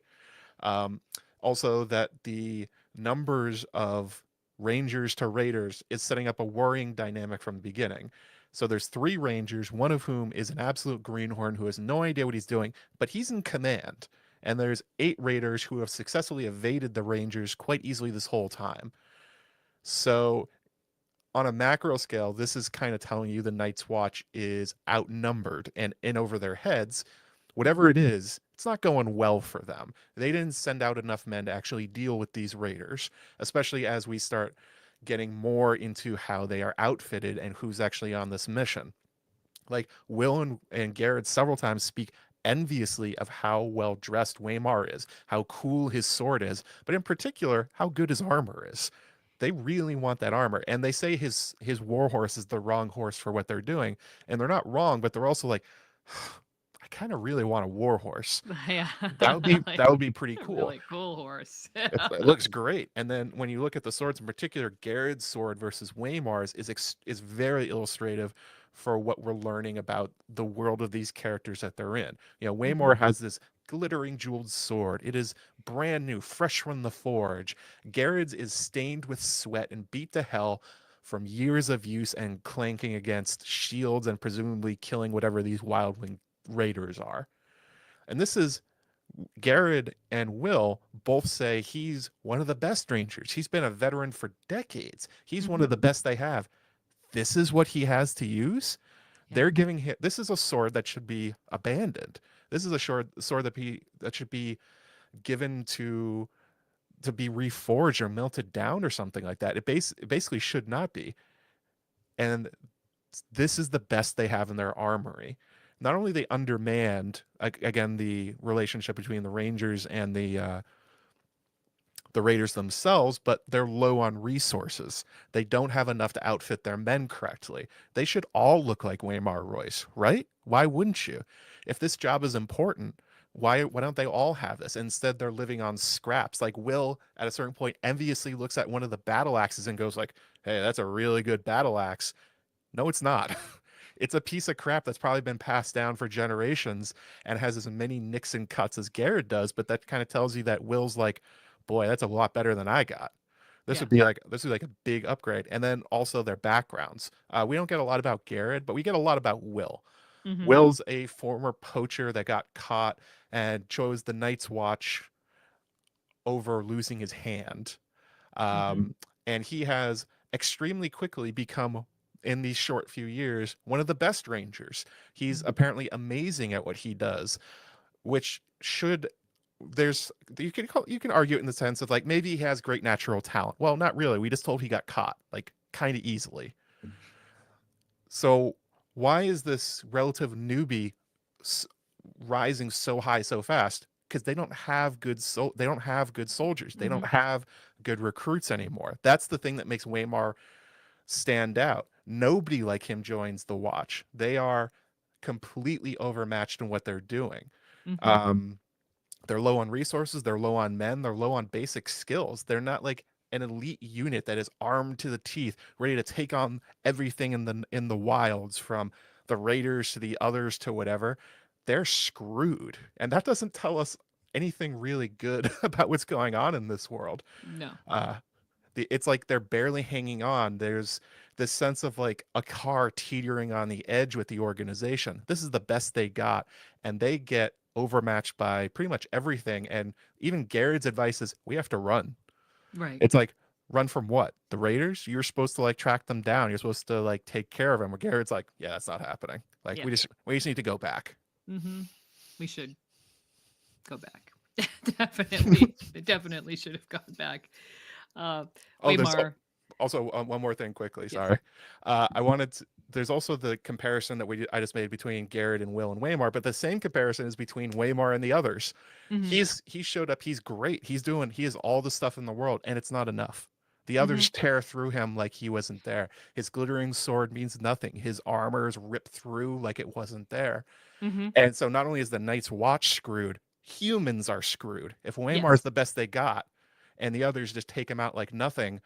Um, Also, that the numbers of Rangers to Raiders is setting up a worrying dynamic from the beginning. So there's three Rangers, one of whom is an absolute greenhorn who has no idea what he's doing, but he's in command. And there's eight Raiders who have successfully evaded the Rangers quite easily this whole time. So on a macro scale, this is kind of telling you the Night's Watch is outnumbered and in over their heads. Whatever it is, it's not going well for them. They didn't send out enough men to actually deal with these raiders, especially as we start getting more into how they are outfitted and who's actually on this mission. Like Will and Garrett several times speak enviously of how well dressed Waymar is, how cool his sword is, but in particular, how good his armor is. They really want that armor. And they say his war horse is the wrong horse for what they're doing. And they're not wrong, but they're also like, I kind of really want a war horse. Yeah, like That would be pretty a cool. really cool horse. It looks great. And then when you look at the swords in particular, Garrett's sword versus Waymar's is very illustrative for what we're learning about the world of these characters that they're in. You know, Mhm. Waymar has this glittering jeweled sword. It is brand new, fresh from the forge. Garrett's is stained with sweat and beat to hell from years of use and clanking against shields and presumably killing whatever these wildling raiders are. And this is Garrett and Will both say he's one of the best rangers. He's been a veteran for decades. He's one Mhm. of the best they have. This is what he has to use. Yeah. They're giving him this is a sword that should be abandoned. This is a sword that should be given to be reforged or melted down or something like that. It basically should not be. And this is the best they have in their armory. Not only they undermanned again the relationship between the Rangers and the Raiders themselves, but they're low on resources. They don't have enough to outfit their men correctly. They should all look like Waymar Royce, right? Why wouldn't you? If this job is important, why don't they all have this? Instead, they're living on scraps. Like Will, at a certain point, enviously looks at one of the battle axes and goes like, "Hey, that's a really good battle axe." No, it's not. It's a piece of crap that's probably been passed down for generations and has as many nicks and cuts as Garrett does, but that kind of tells you that Will's like, boy, that's a lot better than I got. Yeah. This would be like a big upgrade. And then also their backgrounds. We don't get a lot about Garrett, but we get a lot about Will. Mhm. Will's a former poacher that got caught and chose the Night's Watch over losing his hand. Mhm. Um, and he has extremely quickly become, in these short few years, one of the best rangers. He's Mhm. apparently amazing at what he does, which should there's you can argue it in the sense of like maybe he has great natural talent. Well, not really. We just told he got caught like kind of easily. So why is this relative newbie s- rising so high so fast? Because they don't have good soldiers. They don't Mhm. have good recruits anymore. That's the thing that makes Waymar stand out. Nobody like him joins the watch. They are completely overmatched in what they're doing. Mhm. Um, they're low on resources, they're low on men, they're low on basic skills. They're not like an elite unit that is armed to the teeth, ready to take on everything in the wilds from the raiders to the others to whatever. they're screwed. And that doesn't tell us anything really good about what's going on in this world. No. Uh, it's like they're barely hanging on. There's this sense of like a car teetering on the edge with the organization. This is the best they got, and they get overmatched by pretty much everything. And even Garrett's advice is we have to run. Right. It's like, run from what? The Raiders? You're supposed to like track them down. You're supposed to like take care of them. Where Garrett's like, yeah, that's not happening. Like Yeah. we just need to go back. Mm-hmm. We should go back. Definitely. They definitely should have gone back. Uh, Oh, there's Waymar. also one more thing quickly. Yes. Sorry, I wanted. There's also the comparison that I just made between Garrett and Will and Waymar, but the same comparison is between Waymar and the others. Mm-hmm. He showed up. He's great. He has all the stuff in the world, and it's not enough. The Mm-hmm. others tear through him like he wasn't there. His glittering sword means nothing. His armor is ripped through like it wasn't there. Mm-hmm. And so not only is the Night's Watch screwed, humans are screwed. If Waymar's Yes. the best they got, and the others just take him out like nothing,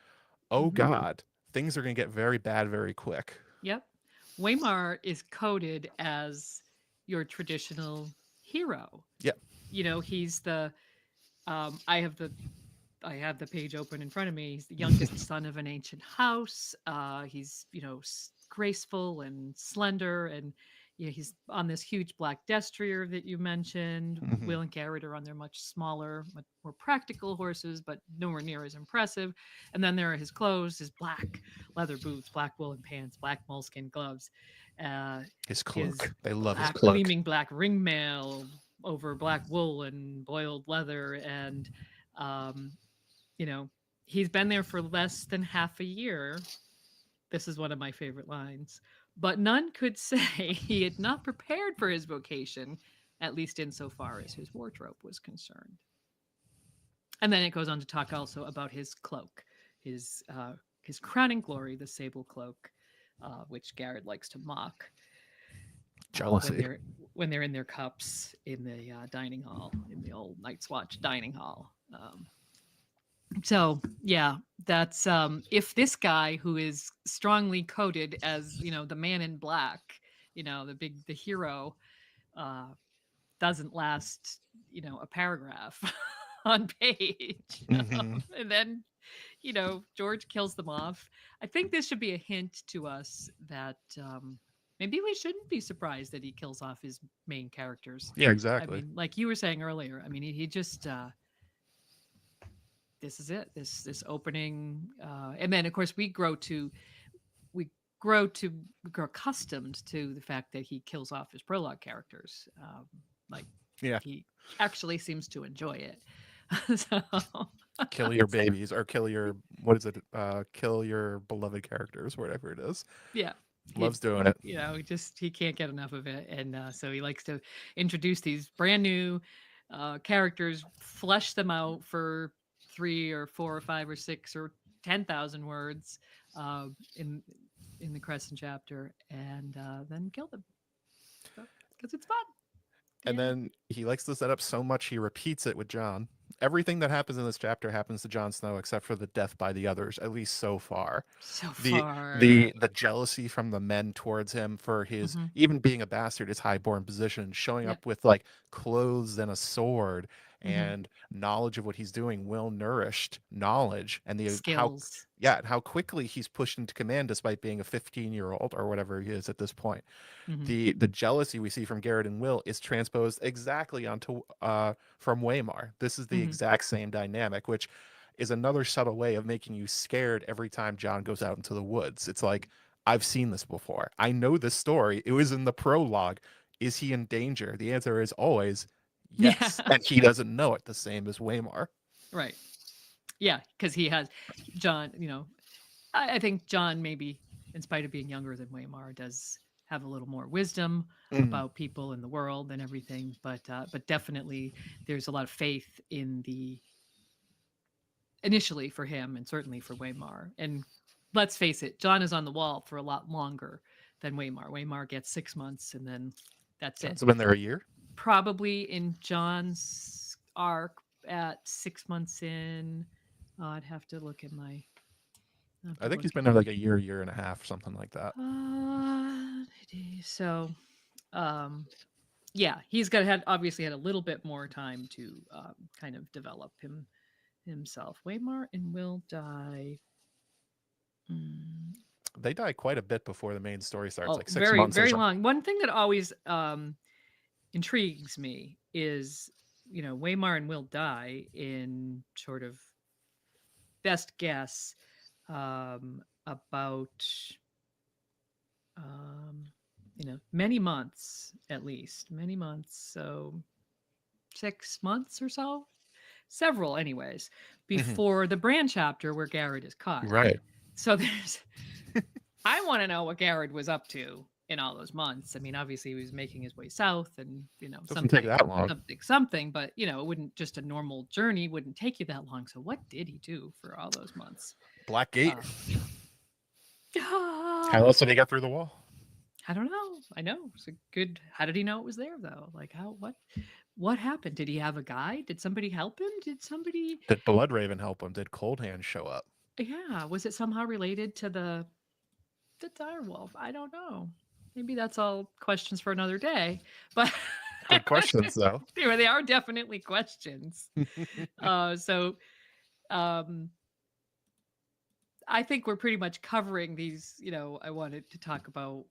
oh Mm-hmm. God, things are going to get very bad very quick. Yep. Waymar is coded as your traditional hero. Yeah. He's the I have the page open in front of me. He's the youngest son of an ancient house. He's graceful and slender, and he's on this huge black destrier that you mentioned. Mhm. Will and Garrett are on their much smaller, much more practical horses, but nowhere near as impressive. And then there are his clothes: his black leather boots, black woolen pants, black moleskin gloves, uh, His his cloak. They love his black cloak. gleaming black ringmail over black wool and boiled leather, and um, you know, he's been there for less than half a year. This is one of my favorite lines. But none could say he had not prepared for his vocation, at least insofar as his wardrobe was concerned. And then it goes on to talk also about his cloak, his crowning glory, the sable cloak, which Garrett likes to mock when Jealousy. they're in their cups in the dining hall, in the old Night's Watch dining hall. So yeah, that's if this guy who is strongly coded as the man in black, the hero, uh, doesn't last a paragraph on page, Hmm. and then George kills them off. I think this should be a hint to us that maybe we shouldn't be surprised that he kills off his main characters. Yeah, I exactly. mean, like you were saying earlier, I mean, he just this is it. This opening, and then of course we we grow accustomed to the fact that he kills off his prologue characters. Like Yeah. he actually seems to enjoy it. So Kill your babies or kill your, what is it? Kill your beloved characters, whatever it is. yeah, Loves he's doing it. he can't get enough of it, and so he likes to introduce these brand new characters, flesh them out for 3 or 4 or 5 or 6 or 10,000 words uh, in in the Crescent chapter, and then kill them because it's fun. And Yeah, then he likes to set up so much he repeats it with John. Everything that happens in this chapter happens to Jon Snow except for the death by the others, at least so far. so The far. the jealousy from the men towards him for his Hmm. even being a bastard, his highborn position, showing Yeah. up with like clothes and a sword Hmm. and knowledge of what he's doing, well nourished knowledge, and the how Skills. yeah, and how quickly he's pushed into command despite being a 15-year-old or whatever he is at this point. Hmm. The jealousy we see from Garrett and Will is transposed exactly onto from Waymar. This is the Hmm. exact same dynamic, which is another subtle way of making you scared every time John goes out into the woods. It's like, I've seen this before. I know this story. It was in the prologue. Is he in danger? The answer is always yes. Yeah. And he doesn't know it, the same as Waymar. Right. Yeah, because he has John. I think John, maybe in spite of being younger than Waymar, does have a little more wisdom Mm, about people in the world and everything. But definitely, there's a lot of faith in the initially for him, and certainly for Waymar. And let's face it, John is on the wall for a lot longer than Waymar. Waymar gets 6 months, and then that's it. John's been there a year. Probably in John's arc at 6 months in. I'd have to look at my. I have I to think he's look. been there like a year, year and a half, something like that. So, um, yeah, he's got had obviously had a little bit more time to kind of develop himself. Waymar and Will die. Mm, They die quite a bit before the main story starts, oh, like six very months or very something. long. One thing that always intrigues me is Waymar and Will die in sort of best guess about um, many months at least, many months. So 6 months or so, several, anyways, Hmm. before the brand chapter where Garrett is caught. Right. So there's, I want to know what Garrett was up to in all those months. I mean, obviously he was making his way south and, Doesn't take something, that long. something, but, it wouldn't just a normal journey wouldn't take you that long. So what did he do for all those months? Black Gate. Uh, How else did he get through the wall? I don't know. I know. It's a good. How did he know it was there though? Like how what happened? Did he have a guide? Did somebody help him? Did somebody Did Bloodraven help him? Did Cold Hand show up? Yeah, was it somehow related to the direwolf? I don't know. Maybe that's all questions for another day. But Good questions, though. they are definitely questions. So um I think we're pretty much covering these, I wanted to talk about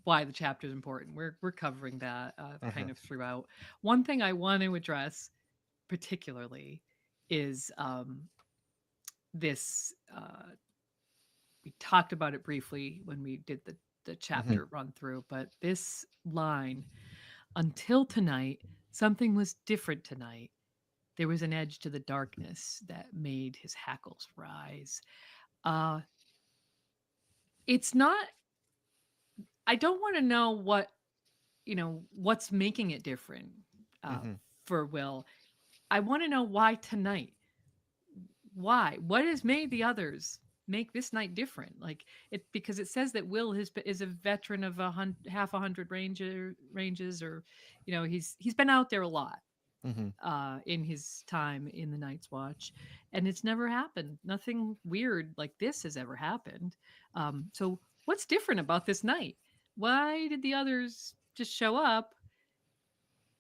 why the chapter is important. We're covering that kind Hmm. of throughout. One thing I want to address particularly is this. We talked about it briefly when we did the Hmm. chapter run through, but this line, until tonight, something was different tonight. There was an edge to the darkness that made his hackles rise. Uh, it's not. I don't want to know what's making it different uh, Hmm. for Will. I want to know why tonight. Why? What has made the others make this night different? Like it because it says that Will is a veteran of half a hundred ranges, or he's been out there a lot Hmm. in his time in the Night's Watch, and it's never happened. Nothing weird like this has ever happened. So what's different about this night? Why did the others just show up?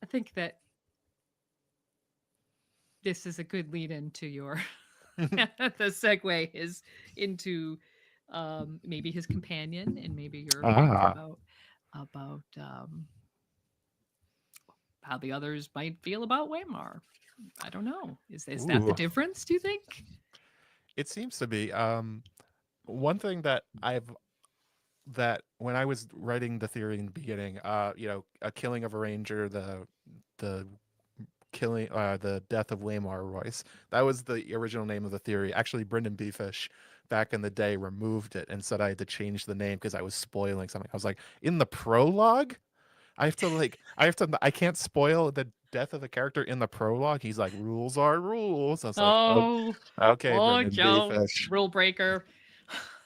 I think that this is a good lead into your the segue is into maybe his companion and maybe your opinions Ah. about how the others might feel about Waymar. I don't know. Is that the Ooh. difference? Do you think? It seems to be. One thing that that when I was writing the theory in the beginning, a killing of a ranger, the killing, the death of Waymar Royce. That was the original name of the theory. Actually, Brendan Beefish back in the day removed it and said I had to change the name because I was spoiling something. I was like, in the prologue, I can't spoil the death of the character in the prologue. He's like, rules are rules. I was like, oh, Oh, okay, oh, Brendan Joe, Beefish. rule breaker.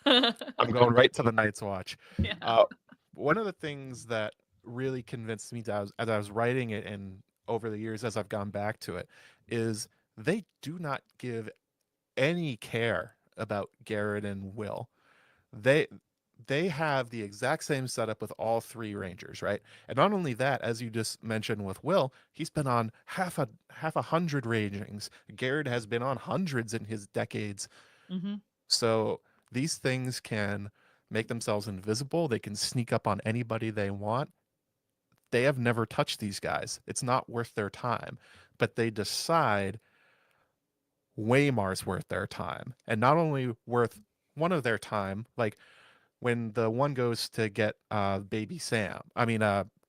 I'm going right to the Night's Watch. Yeah. Uh, One of the things that really convinced me as I was writing it and over the years as I've gone back to it is they do not give any care about Garrett and Will. They they have the exact same setup with all three Rangers, right? And not only that, as you just mentioned with Will, he's been on half a hundred rangings. Garrett has been on hundreds in his decades. Hmm. So these things can make themselves invisible. They can sneak up on anybody they want. They have never touched these guys. It's not worth their time. But they decide Waymar's worth their time. And not only worth one of their time, like when the one goes to get baby Sam,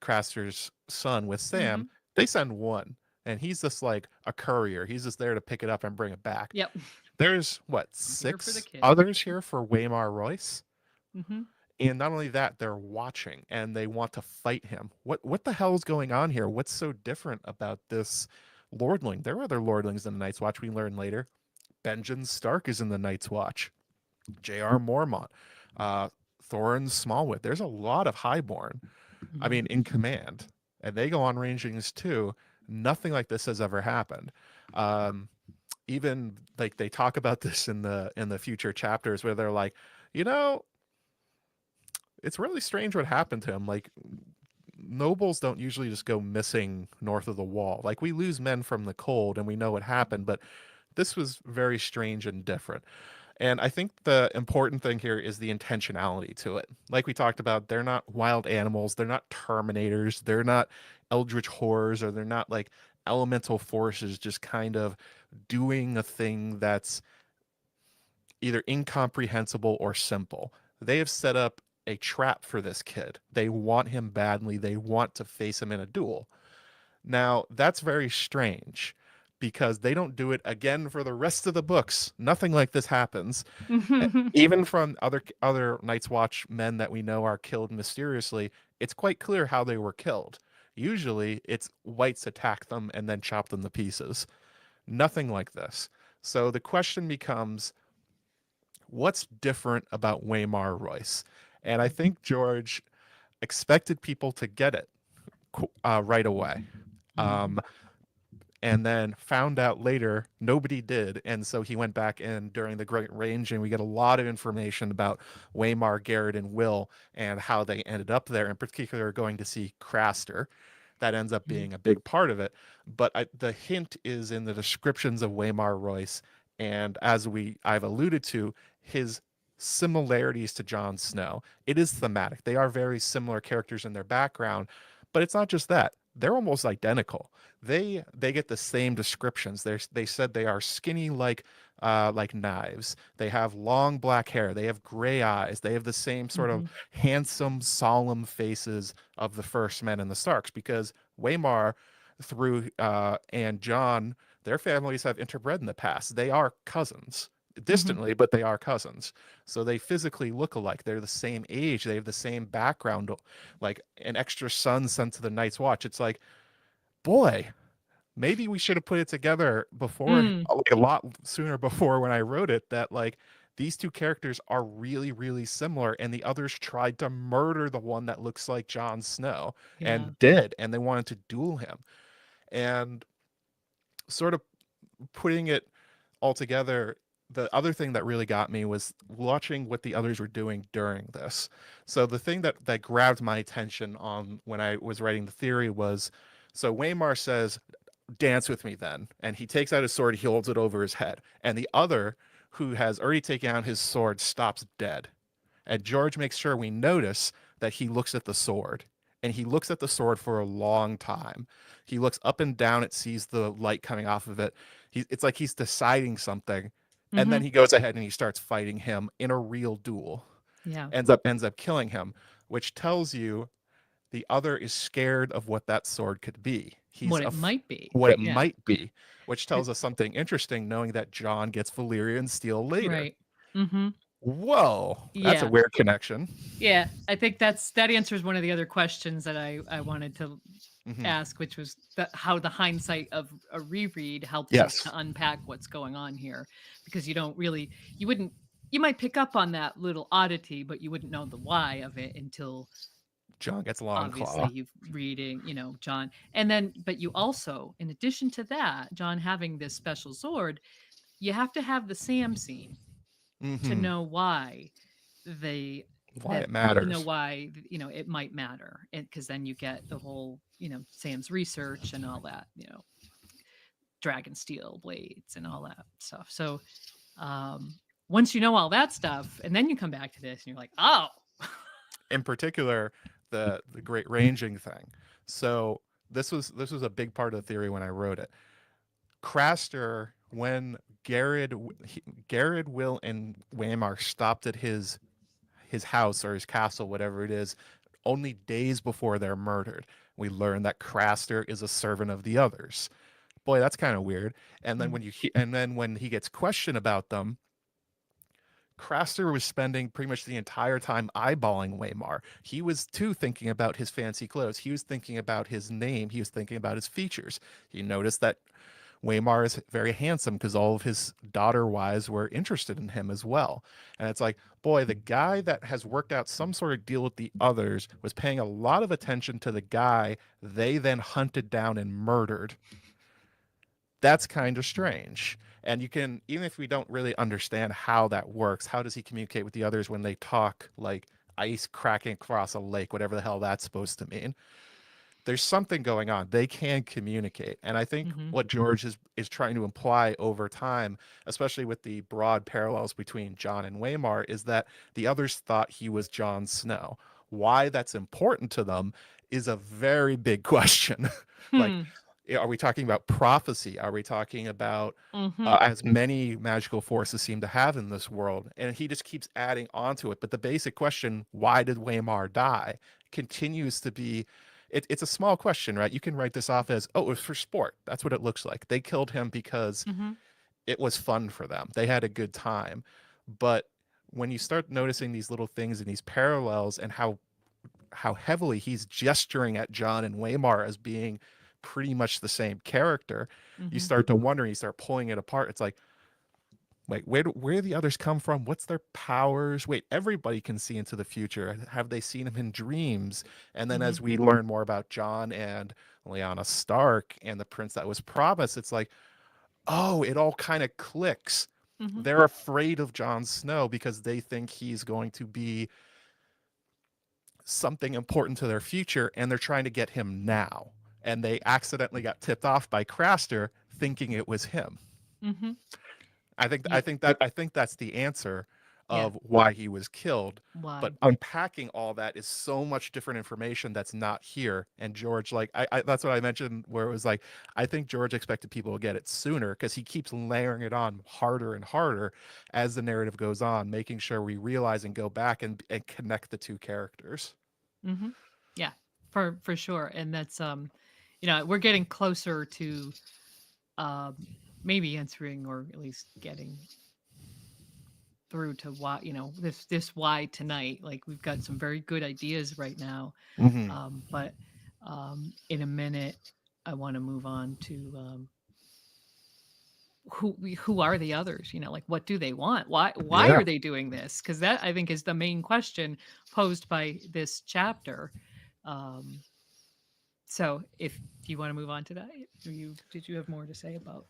Craster's son with Sam, Hmm. they send one. And he's just like a courier. He's just there to pick it up and bring it back. Yep. There's what, I'm here for the six kid. others here for Waymar Royce? Hmm. And not only that, they're watching and they want to fight him. What the hell is going on here? What's so different about this lordling? There are other lordlings in the Night's Watch we learn later. Benjamin Stark is in the Night's Watch. J.R. Mormont, uh, Thorin Smallwood. There's a lot of highborn, Hmm. in command. And they go on rangings too. Nothing like this has ever happened. Um, Even like they talk about this in the future chapters where they're like, you know, it's really strange what happened to him. Like nobles don't usually just go missing north of the wall. Like we lose men from the cold and we know what happened, but this was very strange and different. And I think the important thing here is the intentionality to it. Like we talked about, they're not wild animals, they're not terminators, they're not eldritch horrors, or they're not like elemental forces just kind of doing a thing that's either incomprehensible or simple. They have set up a trap for this kid. They want him badly, they want to face him in a duel. Now, that's very strange because they don't do it again for the rest of the books. Nothing like this happens. Even from other Night's Watch men that we know are killed mysteriously, it's quite clear how they were killed. Usually, it's whites attack them and then chop them to pieces. Nothing like this. So the question becomes, what's different about Waymar Royce? And I think George expected people to get it right away. Um, and then found out later nobody did. And so he went back in during the Great Range, and we get a lot of information about Waymar, Garrett, and Will and how they ended up there. In particular, going to see Craster. That ends up being a big part of it. But the hint is in the descriptions of Waymar Royce, and as I've alluded to, his similarities to Jon Snow. It is thematic. They are very similar characters in their background, but it's not just that. They're almost identical. They get the same descriptions. They said they are skinny like knives. They have long black hair. They have gray eyes. They have the same sort of handsome, solemn faces of the first men in the Starks because Waymar through and John, their families have interbred in the past. They are cousins distantly, but they are cousins. So they physically look alike. They're the same age. They have the same background, like an extra son sent to the Night's Watch. It's like, boy, maybe we should have put it together before, Mm. like a lot sooner before when I wrote it, that like these two characters are really, really similar, and the others tried to murder the one that looks like Jon Snow Yeah. and did, and they wanted to duel him. And sort of putting it all together, the other thing that really got me was watching what the others were doing during this. So the thing that grabbed my attention on when I was writing the theory was, so Waymar says, "Dance with me then," and he takes out his sword, he holds it over his head, and the other, who has already taken out his sword, stops dead. And George makes sure we notice that he looks at the sword. And he looks at the sword for a long time. He looks up and down, it sees the light coming off of it. It's like he's deciding something. And then he goes ahead and he starts fighting him in a real duel. Yeah. Ends up killing him, which tells you the other is scared of what that sword could be. What it might be. What it Yeah. might be, which tells us something interesting, knowing that John gets Valyrian steel later. Right. Mm-hmm. Whoa, that's a Yeah. weird connection. Yeah. I think that answers one of the other questions that I wanted to Hmm. ask, which was how the hindsight of a reread helps us Yes. to unpack what's going on here, because you wouldn't, you might pick up on that little oddity, but you wouldn't know the why of it until John gets long obviously claw. you've reading, John. And then, but you also, in addition to that, John having this special sword, you have to have the Sam scene to Hmm. know why they Why that it to know matters. why it might matter, and because then you get the whole Sam's research and all that, dragon steel blades and all that stuff. So um once you know all that stuff, and then you come back to this and you're like, oh. In particular, the great ranging thing. So this was a big part of the theory when I wrote it. Craster, when Garrett, Will, and Waymar stopped at his house or his castle, whatever it is, only days before they're murdered, we learn that Craster is a servant of the others. Boy, that's kind of weird. And then Mm. when he gets questioned about them, Craster was spending pretty much the entire time eyeballing Waymar. He was too thinking about his fancy clothes. He was thinking about his name. He was thinking about his features. He noticed that Waymar is very handsome because all of his daughter wives were interested in him as well. And it's like, boy, the guy that has worked out some sort of deal with the others was paying a lot of attention to the guy they then hunted down and murdered. That's kind of strange. And you can, even if we don't really understand how that works, how does he communicate with the others when they talk like ice cracking across a lake, whatever the hell that's supposed to mean? there's something going on. They can communicate. And I think Mm-hmm. what George is trying to imply over time, especially with the broad parallels between Jon and Waymar, is that the others thought he was Jon Snow. Why that's important to them is a very big question. Like, Hmm. are we talking about prophecy? Are we talking about Mm-hmm. as many magical forces seem to have in this world? And he just keeps adding onto it. But the basic question, why did Waymar die, continues to be. It's a small question, right? You can write this off as, oh, it was for sport. That's what it looks like. They killed him because Mm-hmm. it was fun for them. They had a good time. But when you start noticing these little things and these parallels and how heavily he's gesturing at Jon and Waymar as being pretty much the same character, you Mm-hmm. start to wonder. You start pulling it apart. It's like, wait, where do the others come from? What's their powers? Wait, everybody can see into the future. Have they seen him in dreams? And then Mm-hmm. as we learn more about Jon and Lyanna Stark and the prince that was promised, it's like, oh, it all kind of clicks. Mm-hmm. They're afraid of Jon Snow because they think he's going to be something important to their future, and they're trying to get him now. And they accidentally got tipped off by Craster thinking it was him. Mm-hmm. I Yeah. think that's the answer Yeah. of why he was killed. But Why? unpacking all that is so much different information that's not here. And George, like I that's what I mentioned, where it was like, I think George expected people to get it sooner because he keeps layering it on harder and harder as the narrative goes on, making sure we realize and go back and connect the two characters. Mm-hmm. Yeah. For sure. And that's we're getting closer to um maybe answering or at least getting through to why this why tonight. Like we've got some very good ideas right now, Hmm. but in a minute I want to move on to who are the others, like what do they want, why Yeah. are they doing this, because that I think is the main question posed by this chapter. um, so if you want to move on to that, did you have more to say about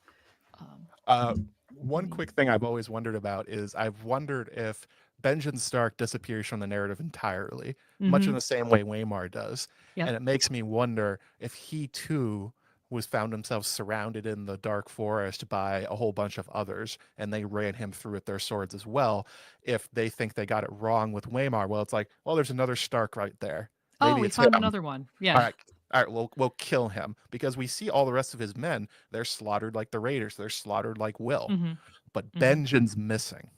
um, Uh, one maybe. quick thing I've always wondered about is I've wondered if Benjamin Stark disappears from the narrative entirely, much in Mm-hmm. the same way Waymar does. Yep. And it makes me wonder if he too was found himself surrounded in the dark forest by a whole bunch of others and they ran him through with their swords as well. If they think they got it wrong with Waymar, well, it's like, well, there's another Stark right there. Oh, Maybe we it's found him. another one. All Yeah. right, all right, we'll kill him because we see all the rest of his men. They're slaughtered like the Raiders. They're slaughtered like Will, Mm-hmm. but Mm-hmm. Benjen's missing.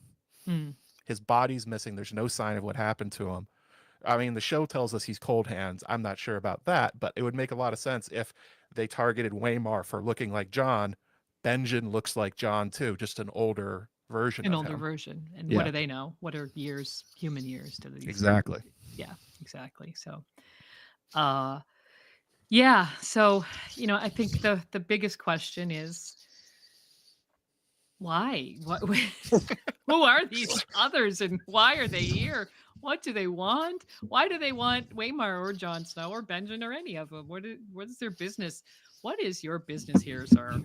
Mm. His body's missing. There's no sign of what happened to him. I mean, the show tells us he's cold hands. I'm not sure about that, but it would make a lot of sense if they targeted Waymar for looking like John. Benjen looks like John too, just an older version An of older him. version, and what Yeah, do they know, what are years, human years to these? exactly. Yeah, exactly. So uh yeah, so I think the biggest question is why, what who are these others and why are they here? What do they want? Why do they want Waymar or Jon Snow or Benjen or any of them? What is their business? What is your business here, sir?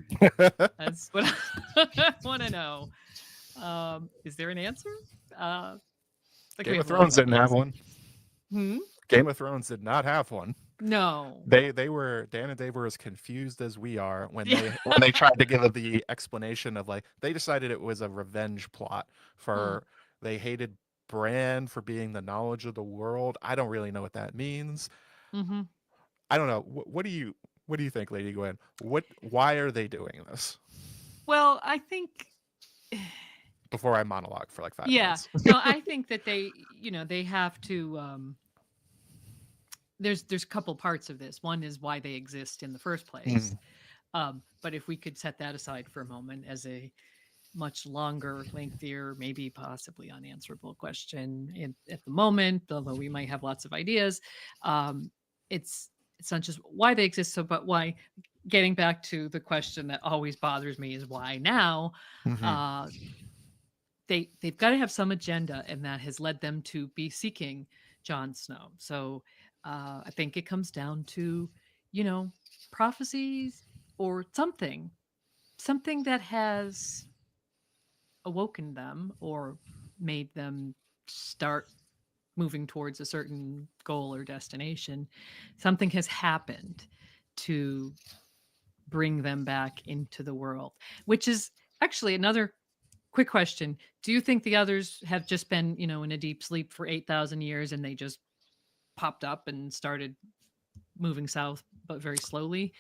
That's what I want to know. Is there an answer? Like we Game of have a lot of Thrones didn't have ideas. one. Hmm? Game of Thrones did not have one. No. They were Dan and Dave were as confused as we are Yeah. when they tried to give the explanation of like they decided it was a revenge plot Hmm. for they hated Bran for being the knowledge of the world. I don't really know what that means. Mm-hmm. I don't know. What do you think, Lady Gwen? What why are they doing this? Well, I think Before I monologue for like five yeah. minutes. No, I think that they have to there's a couple parts of this. One is why they exist in the first place. Mm, But if we could set that aside for a moment as a much longer, lengthier, maybe possibly unanswerable question at the moment, although we might have lots of ideas. Um, it's it's not just why they exist, so but why. Getting back to the question that always bothers me is why now. mhm. Uh, they've got to have some agenda, and that has led them to be seeking Jon Snow. So I think it comes down to you know prophecies or something that has awoken them or made them start moving towards a certain goal or destination, something has happened to bring them back into the world, which is actually another quick question. Do you think the others have just been, in a deep sleep for 8,000 years and they just popped up and started moving south, but very slowly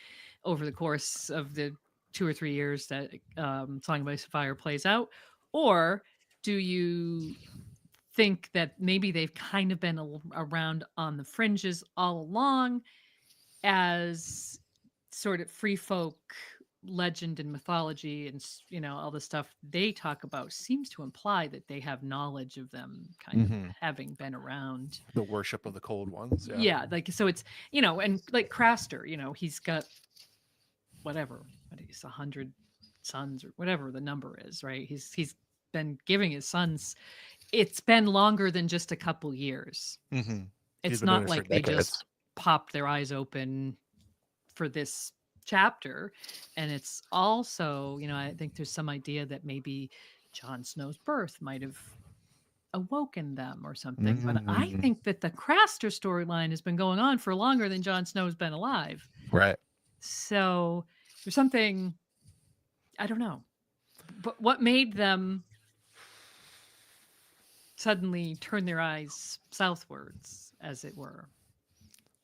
over the course of the 2 or 3 years that Song of Ice and Fire plays out? Or do you think that maybe they've kind of been around on the fringes all along as sort of free folk legend and mythology and all the stuff they talk about seems to imply that they have knowledge of them kind of Hmm. having been around. The worship of the cold ones. Yeah. Yeah, like so it's and like Craster, he's got whatever, what is 100 sons or whatever the number is, right? He's been giving his sons, it's been longer than just a couple years. Hmm. He's It's been doing not it for like they just decades. popped their eyes open for this chapter. And it's also, I think there's some idea that maybe Jon Snow's birth might have awoken them or something. But I Mm. think that the Craster storyline has been going on for longer than Jon Snow's been alive. Right. So there's something, I don't know. But what made them suddenly turn their eyes southwards, as it were?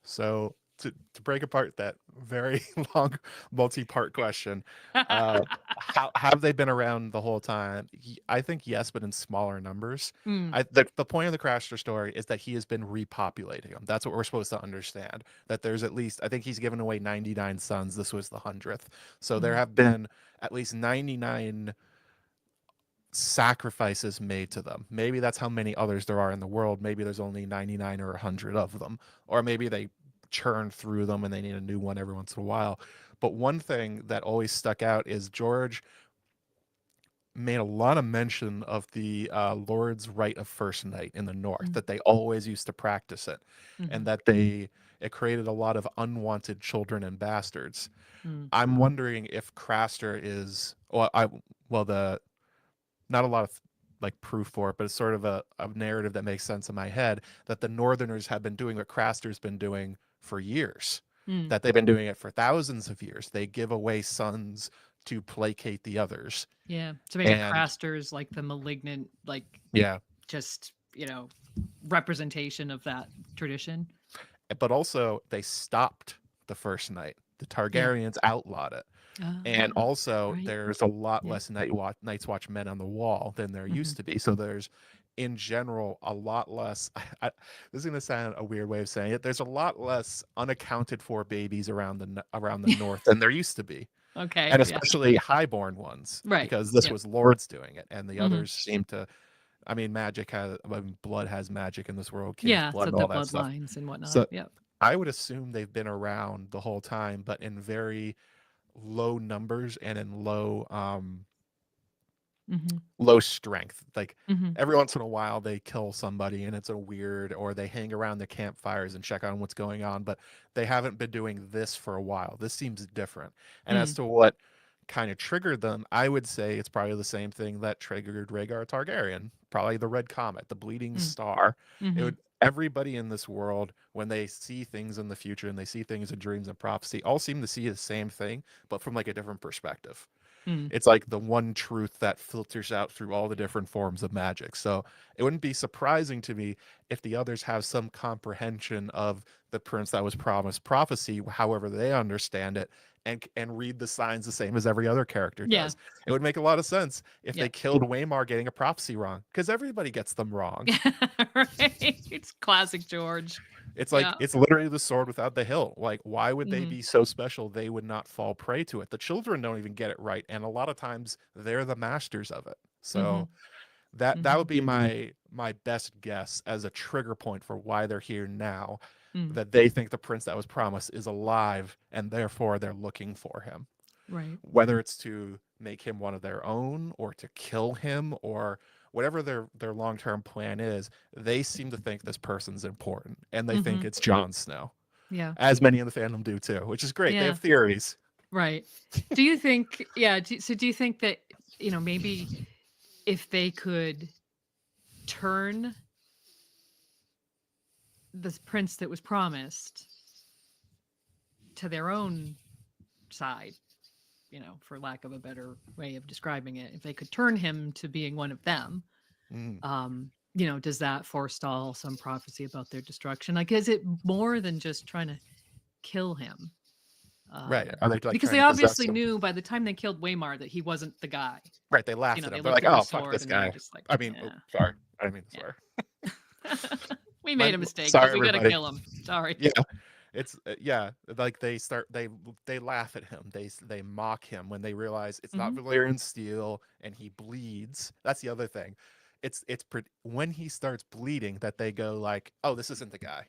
So to break apart that very long multi-part question, uh, how have they been around the whole time? I think yes, but in smaller numbers. Mm, The point of the Crashter story is that he has been repopulating them. That's what we're supposed to understand. That there's at least, I think he's given away 99 sons. This was the 100th. So there mm, have been at least 99 sacrifices made to them. Maybe that's how many others there are in the world. Maybe there's only 99 or 100 of them. Or maybe they churn through them and they need a new one every once in a while. But one thing that always stuck out is George made a lot of mention of the Lord's Rite of First Night in the North, mm, that they always used to practice it, and mhm, that it created a lot of unwanted children and bastards. mm, I'm wondering if Craster is the not a lot of like proof for it, but it's sort of a narrative that makes sense in my head that the Northerners have been doing what Craster's been doing for years, mm. that they've been doing it for thousands of years. They give away sons to placate the others. Yeah. So maybe And Craster is like the malignant, like yeah, just, representation of that tradition. but also they stopped the first night. The Yeah. Targaryens outlawed it. And Ah, also, right. there's a lot Yeah. less Night's Watch men on the wall than there Hmm. used to be. So there's, in general, a lot less. This is going to sound a weird way of saying it. There's a lot less unaccounted for babies around the north than there used to be, Okay. and Yeah. especially highborn ones, Right. because this Yeah. was lords doing it, and the Hmm. others seem to. I mean, blood has magic in this world, king's Yeah. blood So and the all that stuff. bloodlines and whatnot. So Yep. I would assume they've been around the whole time, but in very low numbers and in Hmm. low strength. Like Hmm. every once in a while they kill somebody and it's a weird, or they hang around the campfires and check on what's going on, but they haven't been doing this for a while. This seems different. And as Mm. to what kind of triggered them, I would say it's probably the same thing that triggered Rhaegar Targaryen, probably the red comet, the bleeding Mm. star. It Hmm. would Everybody in this world, when they see things in the future and they see things in dreams and prophecy, all seem to see the same thing, but from like a different perspective. Mm. It's like the one truth that filters out through all the different forms of magic. So it wouldn't be surprising to me if the others have some comprehension of the prince that was promised prophecy, however they understand it, and read the signs the same as every other character Yeah. does. It would make a lot of sense if they Yeah. killed Waymar getting a prophecy wrong, because everybody gets them wrong. Right. It's classic George. It's like Yeah. it's literally the sword without the hilt. Like, why would they Hmm. be so special they would not fall prey to it? The children don't even get it right, and a lot of times they're the masters of it. Hmm. So that Hmm. would be my best guess as a trigger point for why they're here now. Mm. That they think the prince that was promised is alive, and therefore they're looking for him. Right. Whether it's to make him one of their own, or to kill him, or whatever their long-term plan is, they seem to think this person's important, and they think Hmm. it's Jon Snow, Yeah. as many in the fandom do too, which is great. They Yeah. have theories. Right. Do you think, yeah, so do you think that, maybe if they could turn this prince that was promised to their own side, for lack of a better way of describing it, if they could turn him to being one of them, Mm, does that forestall some prophecy about their destruction? Like, is it more than just trying to kill him? right. Are they like Because trying they to possess obviously him? knew by the time they killed Waymar that he wasn't the guy. Right. They laughed at They him. They're looked like, at the "Oh, fuck sword this and they were guy." just like, I mean, oh, yeah. sorry. I didn't mean to swear. We made a mistake. Sorry, We got to everybody. kill him. Sorry. Yeah, it's yeah. Like they laugh at him. They mock him when they realize it's not Hmm. Valyrian steel and he bleeds. That's the other thing. When he starts bleeding that they go like, "Oh, this isn't the guy."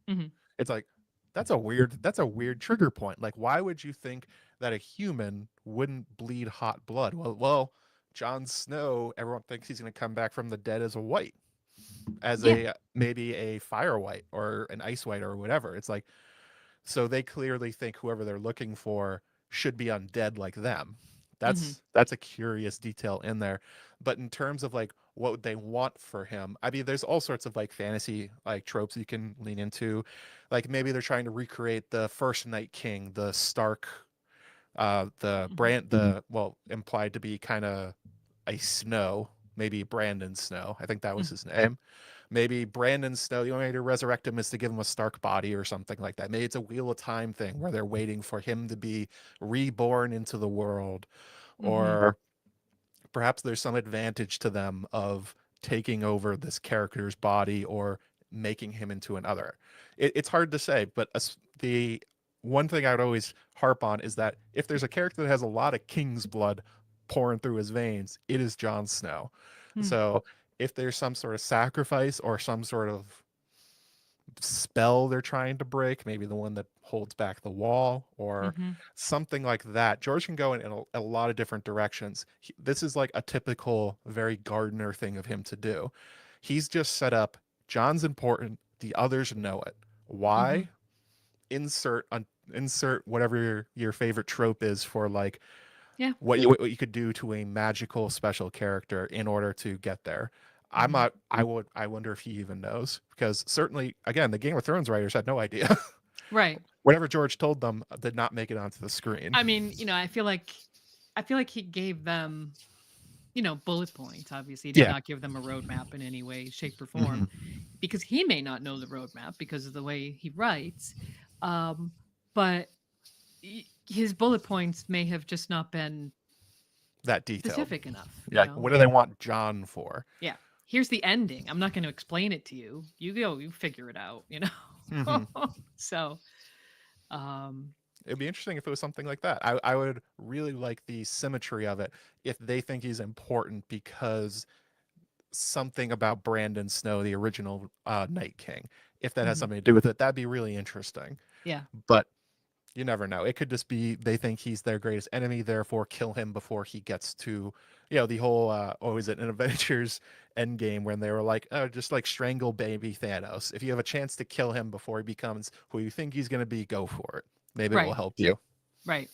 Hmm. It's like that's a weird trigger point. Like, why would you think that a human wouldn't bleed hot blood? Well, Jon Snow, everyone thinks he's going to come back from the dead as a white, as Yeah. a maybe a fire white or an ice white or whatever. It's like, so they clearly think whoever they're looking for should be undead like them. Hmm. That's a curious detail in there. But in terms of like what would they want for him, I mean, there's all sorts of like fantasy like tropes you can lean into. Like maybe they're trying to recreate the first Night King, the Stark, the Hmm. brand, the well implied to be kind of a Snow, maybe Brandon Snow. I think that was his name. Maybe Brandon Snow, the only way to resurrect him is to give him a Stark body or something like that. Maybe it's a Wheel of Time thing where they're waiting for him to be reborn into the world. Hmm. Or perhaps there's some advantage to them of taking over this character's body or making him into another. It's hard to say, but the one thing I would always harp on is that if there's a character that has a lot of king's blood pouring through his veins, it is Jon Snow. Hmm. So if there's some sort of sacrifice or some sort of spell they're trying to break, maybe the one that holds back the wall or Hmm. something like that. George can go in a lot of different directions. This is like a typical, very Gardner thing of him to do. He's just set up, John's important, the others know it. Hmm. Why? Insert whatever your favorite trope is for like Yeah. what you could do to a magical special character in order to get there. I'm Hmm. not. I wonder if he even knows because certainly, again, the Game of Thrones writers had no idea. Right. Whatever George told them did not make it onto the screen. I mean, I feel like he gave them, bullet points. Obviously, he did Yeah. not give them a roadmap in any way, shape, or Hmm. form, because he may not know the roadmap because of the way he writes. But his bullet points may have just not been That detailed. specific enough. Yeah. Like, what do they want John for? Yeah. Here's the ending. I'm not going to explain it to you. You go, you figure it out. Hmm. So, um, It'd be interesting if it was something like that. I would really like the symmetry of it if they think he's important because something about Brandon Snow, the original Night King, if that has mhm. something to do with it, that'd be really interesting. Yeah. But you never know. It could just be they think he's their greatest enemy, therefore kill him before he gets to, the whole, is it an Avengers Endgame when they were like, oh, just like strangle baby Thanos. If you have a chance to kill him before he becomes who you think he's going to be, go for it. Maybe it will Right. help you. Right.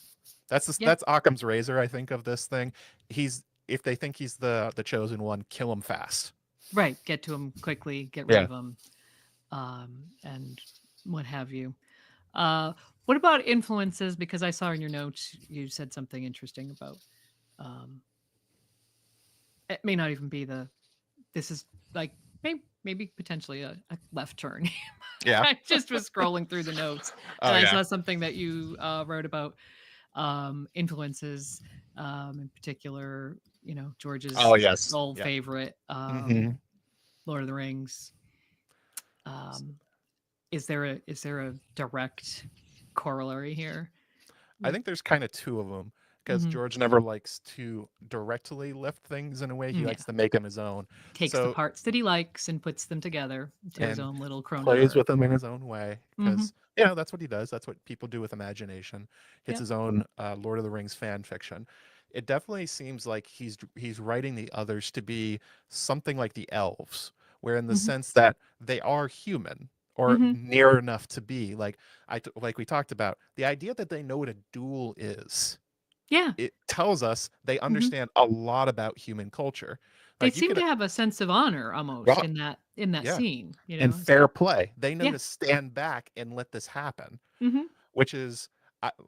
Yeah. That's Occam's razor, I think, of this thing. If they think he's the chosen one, kill him fast. Right. Get to him quickly, get rid Yeah. of him, and what have you. Uh, what about influences? Because I saw in your notes you said something interesting about. Um, it may not even be the. This is like maybe potentially a left turn. Yeah. I just was scrolling through the notes and Oh I yeah. saw something that you wrote about influences, in particular, Oh George's yes. old Yeah. favorite, Hmm. Lord of the Rings. Um, is there a direct corollary here? I think there's kind of two of them because Mm-hmm. George never likes to directly lift things in a way. He Yeah, likes to make them his own. takes the So parts that he likes and puts them together to his and own little plays Cronenberg. with them in his own way Mm-hmm. because that's what he does. That's what people do with imagination. It's Yep. his own Lord of the Rings fan fiction. It definitely seems like he's writing the others to be something like the elves, where in the Mm-hmm. sense that they are human or Mm-hmm. near enough to be like we talked about the idea that they know what a duel is. Yeah. It tells us they Mm-hmm. understand a lot about human culture. They Like you seem could, to have a sense of honor almost well, in that. in that Yeah. scene, you And know? It's fair like, play. They know yeah. to stand back and let this happen, Mhm. which is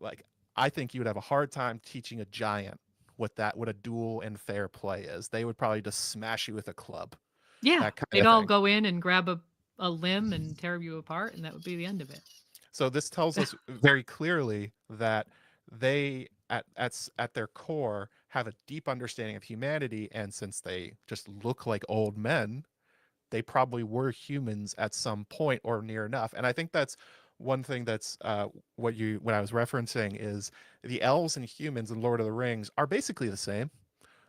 like I think you would have a hard time teaching a giant what a duel and fair play is. They would probably just smash you with a club, Yeah. that kind They'd of all thing. go in and grab a limb and tear you apart, and that would be the end of it. So this tells us very clearly that they at their core have a deep understanding of humanity, and since they just look like old men, they probably were humans at some point or near enough. And I think that's one thing that's what I was referencing is the elves and humans in Lord of the Rings are basically the same.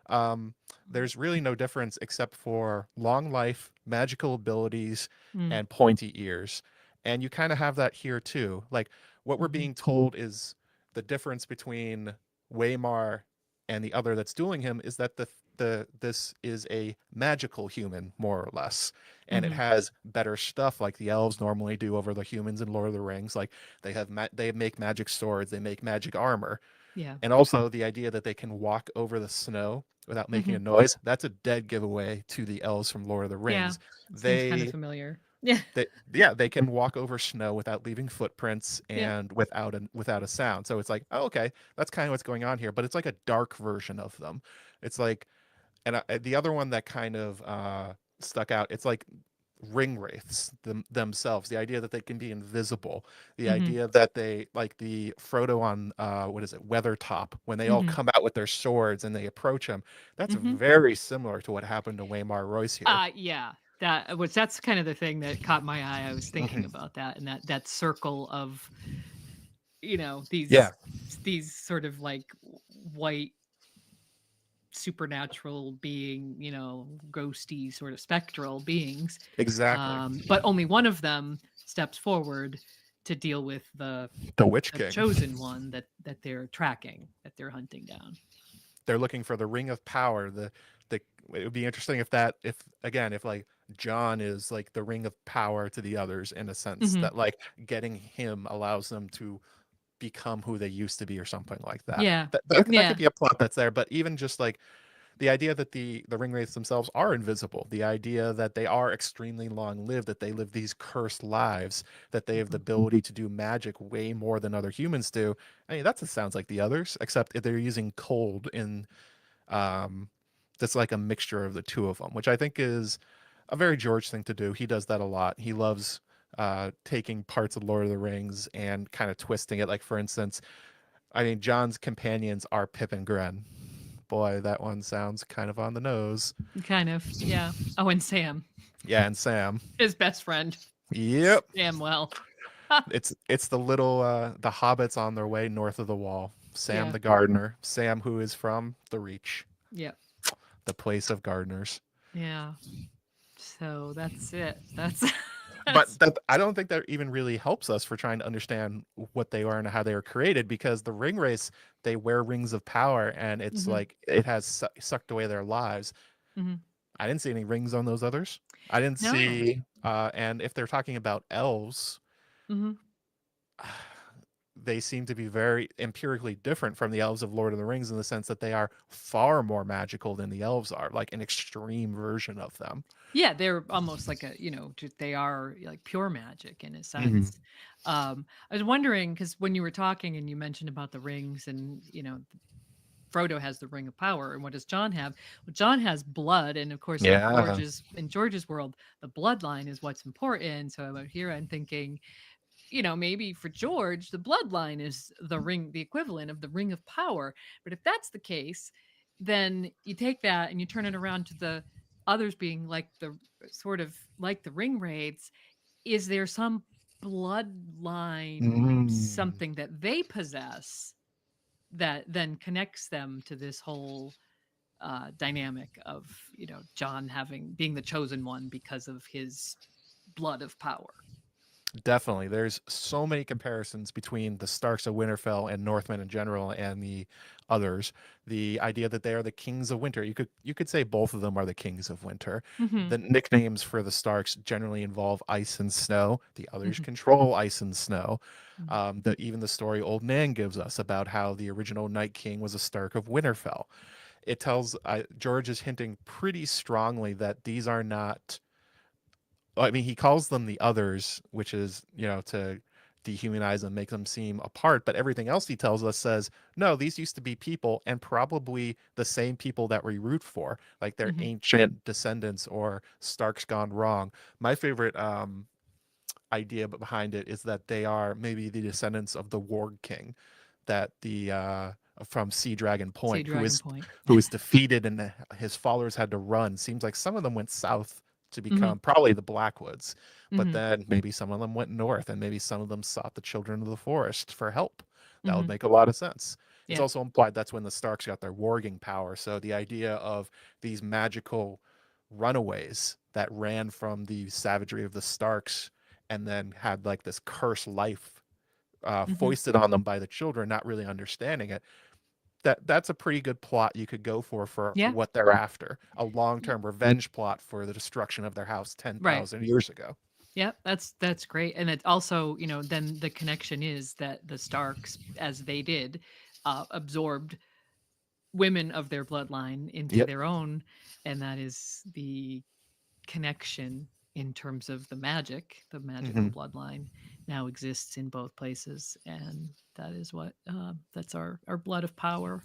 Um, there's really no difference except for long life, magical abilities, Mm. and pointy ears. And you kind of have that here too. Like what we're Mhm. being told is the difference between Waymar and the other that's dueling him is that the this is a magical human more or less, and it Mhm. has better stuff like the elves normally do over the humans in Lord of the Rings. Like they make magic swords, they make magic armor, Yeah. and also the idea that they can walk over the snow without making a Mhm. noise, that's a dead giveaway to the elves from Lord of the Yeah. Rings. It seems kind of They familiar. Yeah. yeah, they can walk over snow without leaving footprints Yeah. and without a sound. So it's like, oh, okay, that's kind of what's going on here, but it's like a dark version of them. It's like, the other one that kind of stuck out, it's like ring wraiths themselves. The idea that they can be invisible, the Mhm. idea that they like the Frodo on what is it, Weathertop, when they all Mhm. come out with their swords and they approach him. That's Mhm. very similar to what happened to Waymar Royce here. Yeah. That's kind of the thing that caught my eye. I was thinking Mhm. about that, and that circle of, Yeah, these sort of like white supernatural being, ghosty sort of spectral beings. exactly. But only one of them steps forward to deal with The Witch the King. chosen one that they're tracking, that they're hunting down. They're looking for the ring of power. The it would be interesting if that if again if like John is like the ring of power to the others in a sense Hmm. that like getting him allows them to become who they used to be or something like that. Yeah. That could Yeah. be a plot that's there, but even just like the idea that the ring wraiths themselves are invisible, the idea that they are extremely long lived, that they live these cursed lives, that they have the Mhm. ability to do magic way more than other humans do. I mean, that just sounds like the others, except if they're using cold in um, that's like a mixture of the two of them, which I think is a very George thing to do. He does that a lot. He loves taking parts of Lord of the Rings and kind of twisting it. Like, for instance, I mean, John's companions are Pip and Gren. Boy, that one sounds kind of on the nose. Kind of. Yeah. Oh, and Sam, Yeah, and Sam. his best friend. Yep. Samwell. It's the hobbits on their way north of the wall. Sam Yeah. the gardener. Sam who is from the Reach, Yeah. the place of gardeners. Yeah. So that's it. That's But that's that I don't think that even really helps us for trying to understand what they are and how they were created because the ring race they wear rings of power and it's hmm like it has sucked away their lives. hmm I didn't see any rings on those others. I didn't no. see and if they're talking about elves, Hmm. they seem to be very empirically different from the elves of Lord of the Rings in the sense that they are far more magical than the elves are, like an extreme version of them. Yeah, they're almost like they are like pure magic in a Mhm. sense. I was wondering because when you were talking and you mentioned about the rings and Frodo has the ring of power, and what does John have? Well, John has blood, and of course, Yeah. In George's world, the bloodline is what's important. So out here, I'm thinking, maybe for George, the bloodline is the equivalent of the ring of power. But if that's the case, then you take that and you turn it around to the others being like the sort of like the ring raids. Is there some bloodline, Mm. something that they possess that then connects them to this whole dynamic of John having being the chosen one because of his blood of power? Definitely. There's so many comparisons between the Starks of Winterfell and Northmen in general and the others. The idea that they are the kings of winter. You could say both of them are the kings of winter. Hmm. The nicknames for the Starks generally involve ice and snow. The others Hmm. control ice and snow. Even the story Old Nan gives us about how the original Night King was a Stark of Winterfell. It tells George is hinting pretty strongly that these are not I mean, he calls them the others, which is, to dehumanize them, make them seem apart. But everything else he tells us says, no, these used to be people and probably the same people that we root for, like they're Hmm. ancient descendants or Starks gone wrong. My favorite idea behind it is that they are maybe the descendants of the Warg King that the from Sea Dragon Say Point, Dragon Point. who was defeated and his followers had to run. Seems like some of them went south to Hmm. become probably the Blackwoods, but Hmm. then maybe some of them went north, and maybe some of them sought the Children of the Forest for help. That would Hmm. make a lot of sense. It's Yeah. also implied that's when the Starks got their warging power. So the idea of these magical runaways that ran from the savagery of the Starks and then had like this cursed life Hmm. foisted on them by the children, not really understanding it. That's a pretty good plot you could go for Yeah. what they're after. A long-term revenge plot for the destruction of their house Right. 10,000 years ago. Yeah, that's great. And it also, then the connection is that the Starks, as they did, absorbed women of their bloodline into Yep. their own, and that is the connection in terms of the magic. The magical Hmm. bloodline now exists in both places, and that is what that's our blood of power.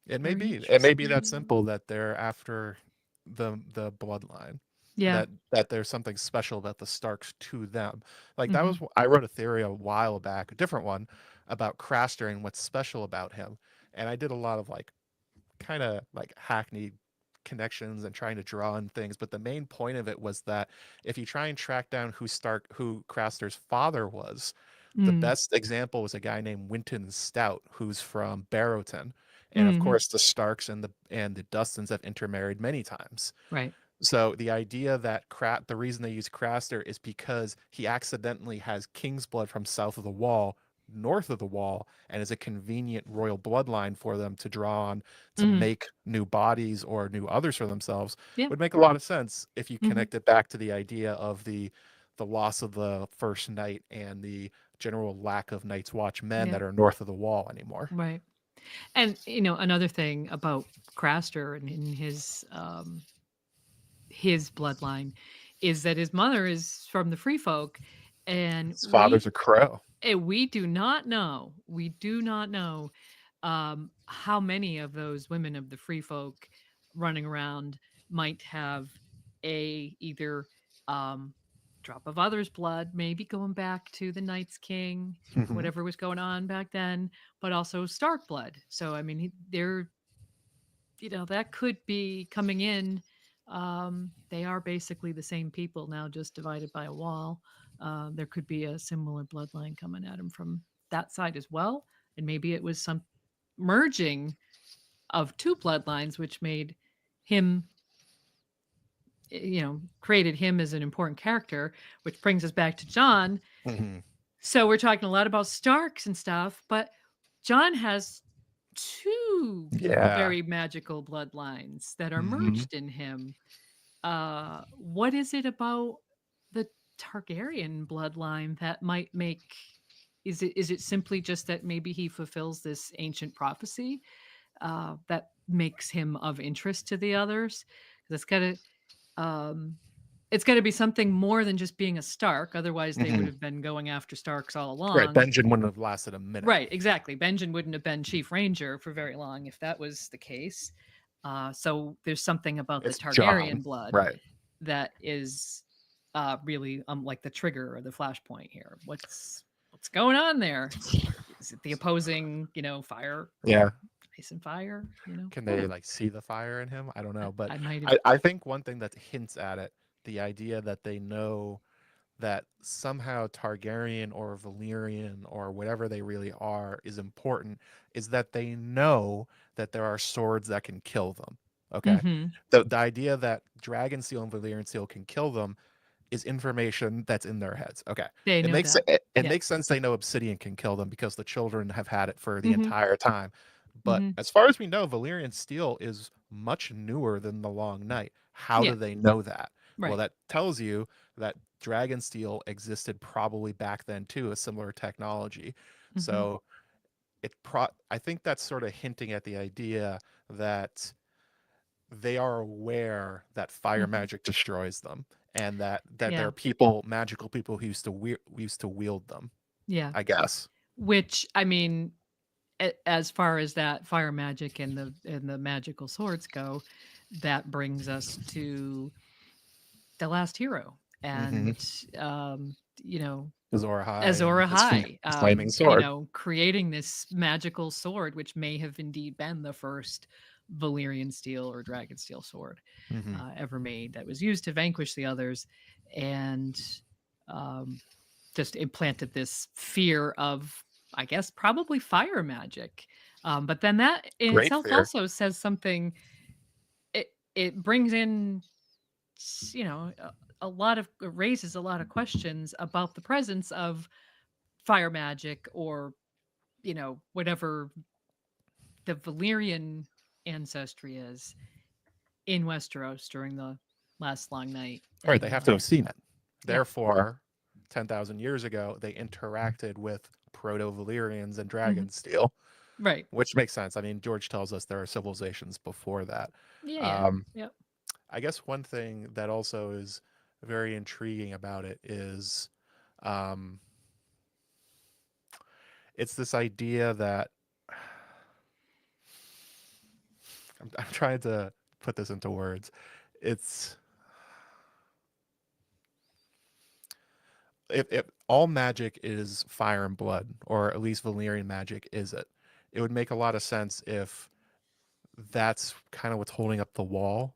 Very It may be that interesting. simple that they're after the bloodline. Yeah. That there's something special about the Starks to them. Like that was Hmm. I wrote a theory a while back, a different one, about Craster and what's special about him. And I did a lot of like kind of like hackneyed connections and trying to draw in things, but the main point of it was that if you try and track down who Craster's father was, the Mm. best example was a guy named Winton Stout, who's from Barrowton. And of Hmm. course the Starks and the Dustons have intermarried many times. Right. So the idea that the reason they use Craster is because he accidentally has king's blood from south of the wall, north of the wall, and is a convenient royal bloodline for them to draw on to Hmm. make new bodies or new others for themselves. Yeah. Would make a lot of sense if you Hmm. connect it back to the idea of the loss of the first knight and the general lack of Night's Watch men Yeah. that are north of the wall anymore. Right. And another thing about Craster and in his bloodline is that his mother is from the free folk, and His father's a crow. we do not know how many of those women of the free folk running around might have a either um, drop of others' blood, maybe going back to the Night's King, Mhm. whatever was going on back then, but also Stark blood. So I mean, they're that could be coming in. They are basically the same people now, just divided by a wall. There could be a similar bloodline coming at him from that side as well, and maybe it was some merging of two bloodlines, which made him, created him as an important character, which brings us back to John. Mhm. So we're talking a lot about Starks and stuff, but John has two Yeah. very magical bloodlines that are Mhm. merged in him. What is it about the Targaryen bloodline that might make, is it simply just that maybe he fulfills this ancient prophecy that makes him of interest to the others? Because um, it's got to be something more than just being a Stark. Otherwise, they would Mhm. have been going after Starks all Right, along. Benjen wouldn't have lasted a minute. Right, exactly. Benjen wouldn't have been Chief Ranger for very long if that was the case. So there's something about the It's John. Targaryen blood Right. that is really like the trigger or the flashpoint here. What's going on there? Is it the opposing, fire, Yeah. ice and fire? Can they like see the fire in him? I don't know, but I might have. I think one thing that hints at it, the idea that they know that somehow Targaryen or Valyrian or whatever they really are is important, is that they know that there are swords that can kill them. Okay. Mm-hmm. The idea that Dragon Steel and Valyrian Steel can kill them is information that's in their heads. Okay. They know that. It Yeah. makes sense they know obsidian can kill them because the children have had it for the Mm-hmm. entire time. But Mm-hmm. as far as we know, Valyrian steel is much newer than the Long Night. How Yeah. do they know that? Well, Right. that tells you that dragon steel existed probably back then too, a similar technology. Mm-hmm. So I think that's sort of hinting at the idea that they are aware that fire Mhm. magic destroys them, and that there Yeah. are people, magical people, who used to wield them. Yeah. I guess. Which, I mean, as far as that fire magic and the magical swords go, that brings us to the last hero, Mm-hmm. and you know, Azor Ahai and Azor his Ahai, flaming sword. creating this magical sword, which may have indeed been the first Valyrian steel or dragon steel sword Mm-hmm. ever made, that was used to vanquish the others, and um, just implanted this fear of, I guess, probably fire magic. But then that in Great itself fear. also says something. It brings in, a lot of, raises a lot of questions about the presence of fire magic, or whatever the Valyrian ancestry is in Westeros during the last long night. Right, And they have to have seen it. yeah, Therefore, 10,000 years ago, they interacted with Proto Valyrians and mhm, Dragonsteel, right, which makes sense. I mean, George tells us there are civilizations before that. yeah, yeah, Um, yep, I guess one thing that also is very intriguing about it is um, it's this idea that I'm trying to put this into words. It's if all magic is fire and blood, or at least Valyrian magic is it, it would make a lot of sense if that's kind of what's holding up the wall.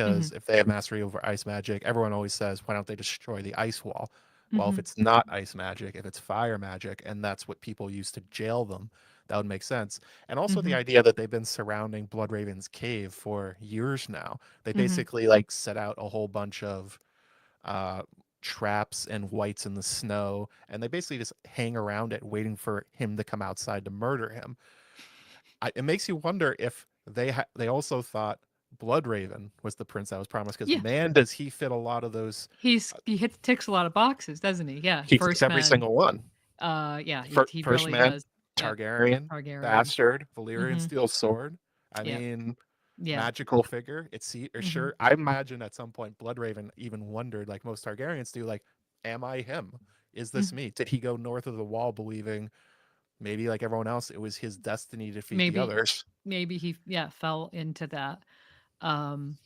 hmm, Because if they have mastery over ice magic, everyone always says, why don't they destroy the ice wall? Well, if hmm, it's not ice magic, if it's fire magic, and that's what people use to jail them, that would make sense. And also the hmm, idea that they've been surrounding Bloodraven's cave for years now. They hmm, basically like set out a whole bunch of uh, traps and whites in the snow, and they basically just hang around it, waiting for him to come outside to murder him. It makes you wonder if they also thought Bloodraven was the prince that was promised, because yeah. man, does he fit a lot of those. He hits ticks a lot of boxes, doesn't he? Yeah, He ticks first every man. single one. Yeah, he First really man, does. Yep, Targaryen, Targaryen. bastard, Valyrian Hmm. steel sword. I Yep. mean, Yeah. magical figure. It's Hmm. sure. I imagine at some point Bloodraven even wondered, like most Targaryens do, like, am I him? Is this Hmm. me? Did he go north of the wall believing maybe like everyone else it was his destiny to defeat the Maybe others? maybe he, yeah, fell into that. Um,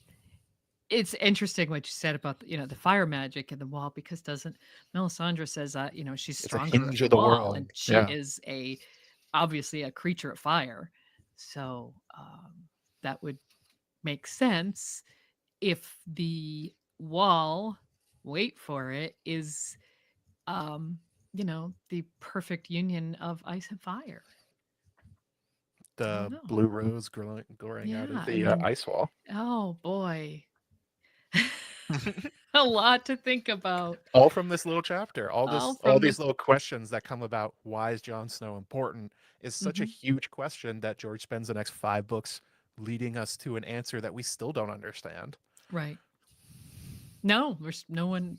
it's interesting what you said about the fire magic in the wall, because doesn't Melisandre says that she's It's a stronger at hinge the of the wall, world. and she Yeah. is a obviously a creature of fire. So that would make sense if the wall, wait for it, is um, the perfect union of ice and fire. I don't The know. blue rose growing out of Yeah, the and then, ice wall. oh boy, a lot to think about. All from this little chapter. All All from these this. little questions that come about. Why is Jon Snow important? Is such a Hmm. huge question that George spends the next 5 books leading us to an answer that we still don't understand. Right. No, there's no one.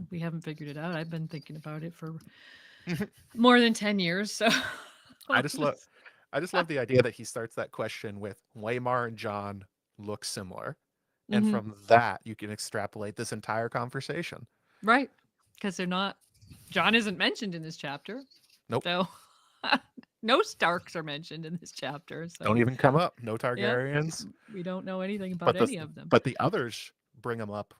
We haven't figured it out. I've been thinking about it for more than 10 years. So, I just love I just love the idea that he starts that question with Waymar and John look similar. And hmm, from that you can extrapolate this entire conversation. right, because they're not. John isn't mentioned in this chapter, Nope. so no Starks are mentioned in this chapter. Don't So, even come up. No yep, Targaryens. we don't know anything about But the any of them. but the others bring them up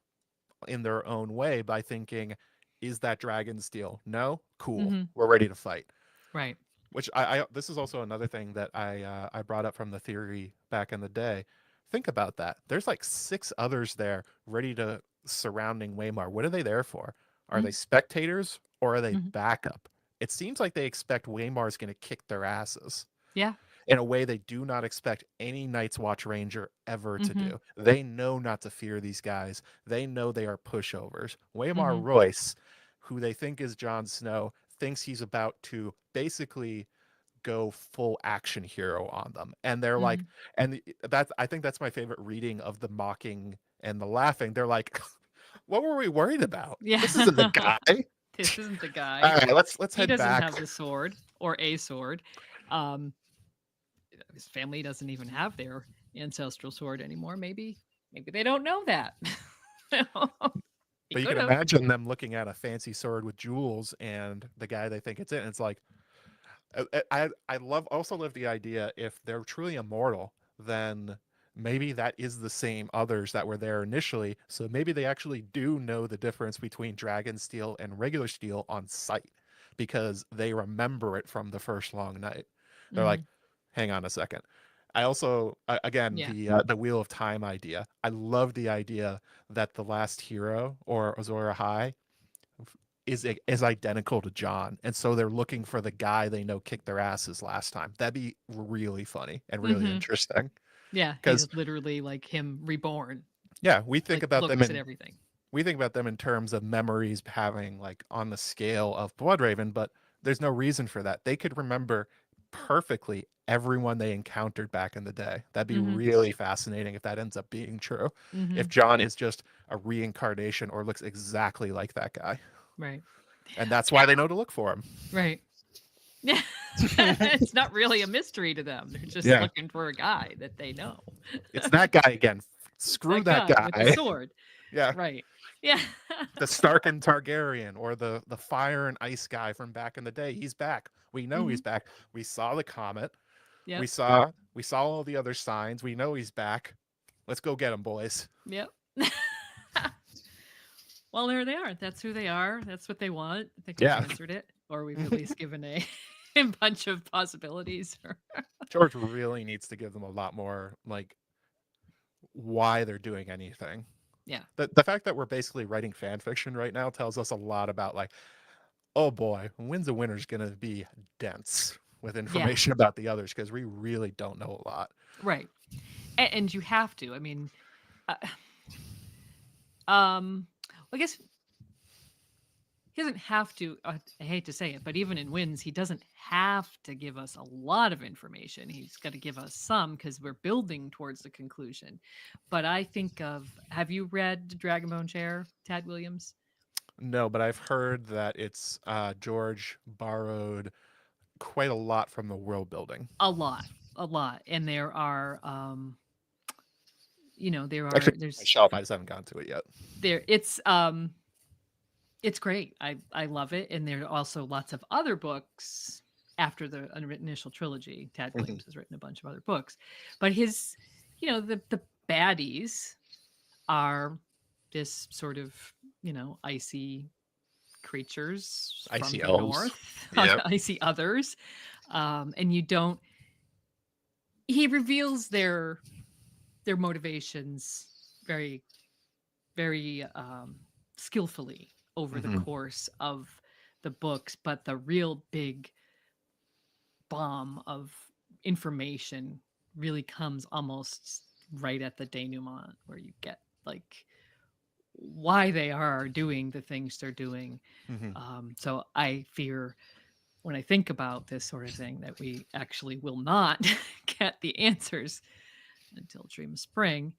in their own way by thinking, is that dragon steel? No? Cool. Hmm. We're ready to fight. Right. Which I this is also another thing that I brought up from the theory back in the day. Think about that. There's like 6 others there ready to surrounding Waymar. What are they there for? Are they spectators or are they Mm-hmm. backup? It seems like they expect Waymar's going to kick their asses Yeah. in a way they do not expect any Night's Watch Ranger ever to Hmm. do. They know not to fear these guys. They know they are pushovers. Waymar Hmm. Royce, who they think is Jon Snow, thinks he's about to basically go full action hero on them. And they're like, Hmm. and that's, I think that's my favorite reading of the mocking and the laughing. They're like, what were we worried about? This isn't the Yeah. guy. This isn't the All guy. right, let's He head doesn't back. have the sword or a sword. Um, his family doesn't even have their ancestral sword anymore. Maybe they don't know that. He But you could can have. imagine them looking at a fancy sword with jewels and the guy they think it's in. It's like I love also love the idea if they're truly immortal, then maybe that is the same others that were there initially. So maybe they actually do know the difference between dragon steel and regular steel on sight because they remember it from the first long night. They're like, Hmm. hang on a second. I also again Yeah. the wheel of time idea. I love the idea that the last hero or Azora High is identical to John, and so they're looking for the guy they know kicked their asses last time. That'd be really funny and really Hmm. interesting. Yeah. He's Because literally like him reborn, yeah, like looks at everything. we think about them in terms of memories having like on the scale of Bloodraven, but there's no reason for that. They could remember perfectly everyone they encountered back in the day. That'd be Hmm. really fascinating if that ends up being true. If Hmm. John is just a reincarnation or looks exactly like that guy. Right. And that's why they know to look for him. Right. Yeah. It's not really a mystery to them. They're just Yeah. looking for a guy that they know. It's that guy again. It's Screw that that guy with the guy. sword. Yeah. Right. Yeah. The Stark and Targaryen or the fire and ice guy from back in the day. He's back. We know Hmm. he's back. We saw the comet. Yep. We saw all the other signs. We know he's back. Let's go get him, boys. Yep. Well, there they are. That's who they are. That's what they want. I think we've Yeah. answered it, or we've at least given a bunch of possibilities. George really needs to give them a lot more like why they're doing anything. Yeah. The fact that we're basically writing fan fiction right now tells us a lot about like, oh boy, Winds of Winter's gonna be dense with Yeah. information about the others because we really don't know a lot. Right. And you have to. I mean, uh, um, I guess he doesn't have to. I hate to say it, but even in wins, he doesn't have to give us a lot of information. He's got to give us some because we're building towards the conclusion. But I think of, have you read Dragonbone Chair, Tad Williams? No, but I've heard that it's George borrowed quite a lot from the world building. A lot, a lot. And there are, Actually, my there's shelf. I just haven't gotten to it yet. there, it's great. I love it. And there are also lots of other books after the initial trilogy. Tad Mhm. Williams has written a bunch of other books, but his, the baddies are this sort of, icy creatures from Icy the elves. north, Yep. icy others. And you don't, he reveals their motivations very, very skillfully over the Hmm. course of the books, but the real big bomb of information really comes almost right at the denouement where you get like why they are doing the things they're doing. Hmm. So I fear when I think about this sort of thing that we actually will not get the answers until Dream of Spring,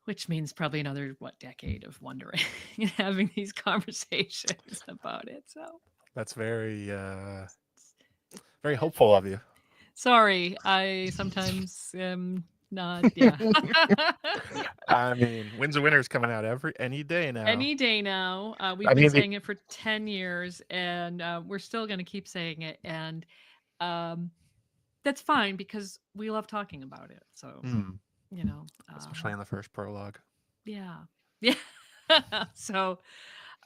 which means probably another decade of wondering and having these conversations about it. So That's very hopeful of you. sorry, I sometimes am not. Yeah. I mean, Winds of Winter is coming out any day now. Any day now. We've I been mean, saying it for 10 years and we're still going to keep saying it. And um, that's fine because we love talking about it. So, mm, you know, especially in the first prologue. yeah. Yeah. So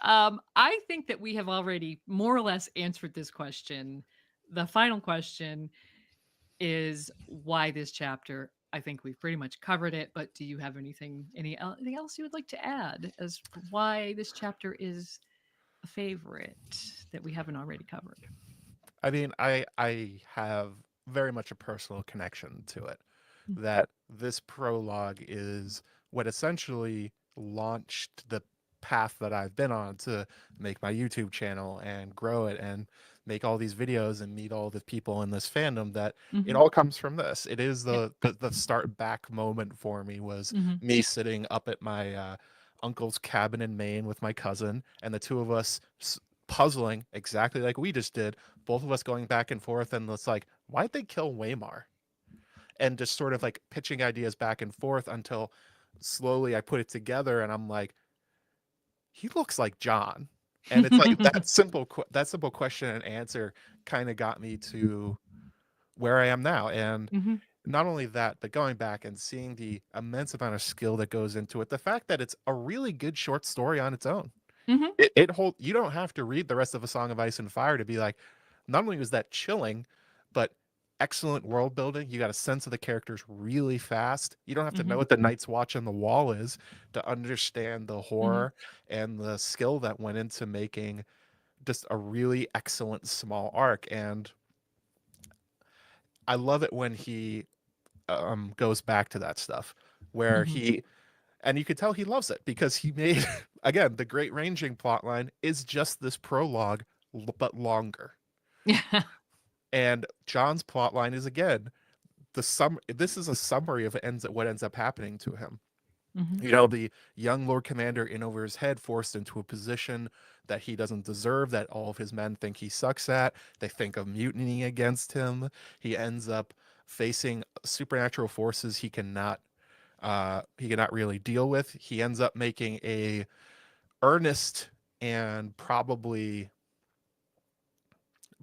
I think that we have already more or less answered this question. The final question is why this chapter? I think we've pretty much covered it, but do you have anything else you would like to add as why this chapter is a favorite that we haven't already covered? I mean, I have very much a personal connection to it. Mm. That this prologue is what essentially launched the path that I've been on to make my YouTube channel and grow it and make all these videos and meet all the people in this fandom that it Mhm. all comes from this. It is Yep. the start back moment for me was Mhm. me sitting up at my uncle's cabin in Maine with my cousin and the two of us puzzling exactly like we just did, both of us going back and forth and it's like, why'd they kill Waymar? and just sort of like pitching ideas back and forth until slowly I put it together and I'm like, he looks like John. And it's like that simple question and answer kind of got me to where I am now. And Mhm. not only that, but going back and seeing the immense amount of skill that goes into it, the fact that it's a really good short story on its own. Mhm. It hold you don't have to read the rest of A Song of Ice and Fire to be like, not only was that chilling, but excellent world building. You got a sense of the characters really fast. You don't have to know Mhm. what the Night's Watch on the Wall is to understand the Mhm. horror and the skill that went into making just a really excellent small arc. And I love it when he goes back to that stuff where Mhm. he and you could tell he loves it because he made again the great ranging plot line is just this prologue but longer, Yeah. and John's plot line is again this is a summary of what ends up happening to him. Mhm. You know, the young Lord Commander in over his head, forced into a position that he doesn't deserve, that all of his men think he sucks at. They think of mutiny against him. He ends up facing supernatural forces he cannot really deal with. He ends up making a earnest and probably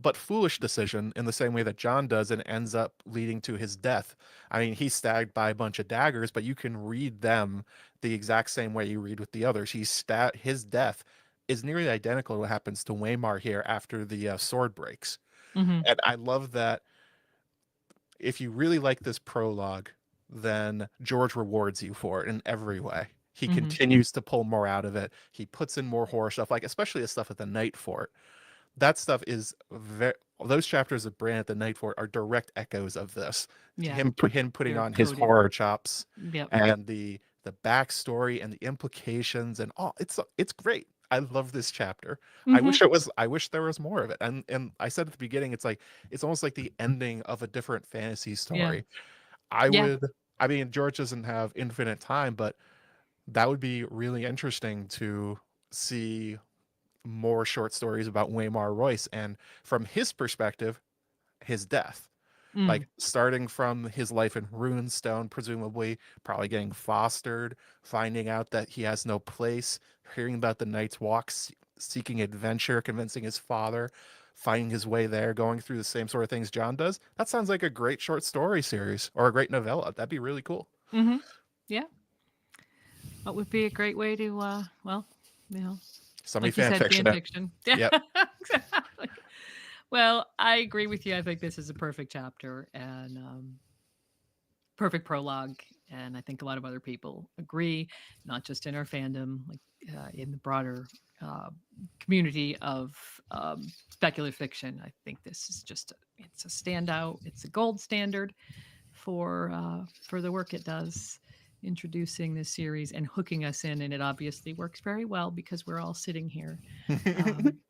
but foolish decision in the same way that John does and ends up leading to his death. I mean, he's stabbed by a bunch of daggers, but you can read them the exact same way you read with the others. His death is nearly identical to what happens to Waymar here after the sword breaks. Mhm. And I love that if you really like this prologue, then George rewards you for it in every way. He Mhm. continues to pull more out of it. He puts in more horror stuff, like especially the stuff at the Night Fort. That stuff is very those chapters of Bran at the Night Fort are direct echoes of this. Yeah. Him putting They're on his coded. horror chops Yep. and the backstory and the implications and all. It's great. I love this chapter. Mhm. I wish there was more of it. And I said at the beginning, it's like it's almost like the ending of a different fantasy Yeah. story. I Yeah. would I mean George doesn't have infinite time, but that would be really interesting to see more short stories about Waymar Royce and from his perspective, his death. Mm. Like starting from his life in Runestone, presumably, probably getting fostered, finding out that he has no place, hearing about the Night's Walk, seeking adventure, convincing his father, finding his way there, going through the same sort of things John does. That sounds like a great short story series or a great novella. That'd be really cool. Mhm. Yeah. What would be a great way to well, you know, Somebody like you fan said, fan fiction it. fiction. Yeah. Yep. Exactly. Well, I agree with you. I think this is a perfect chapter and perfect prologue. And I think a lot of other people agree, not just in our fandom, like in the broader uh, community of speculative fiction. I think this is just it's a standout. It's a gold standard for the work it does, introducing this series and hooking us in. And it obviously works very well because we're all sitting here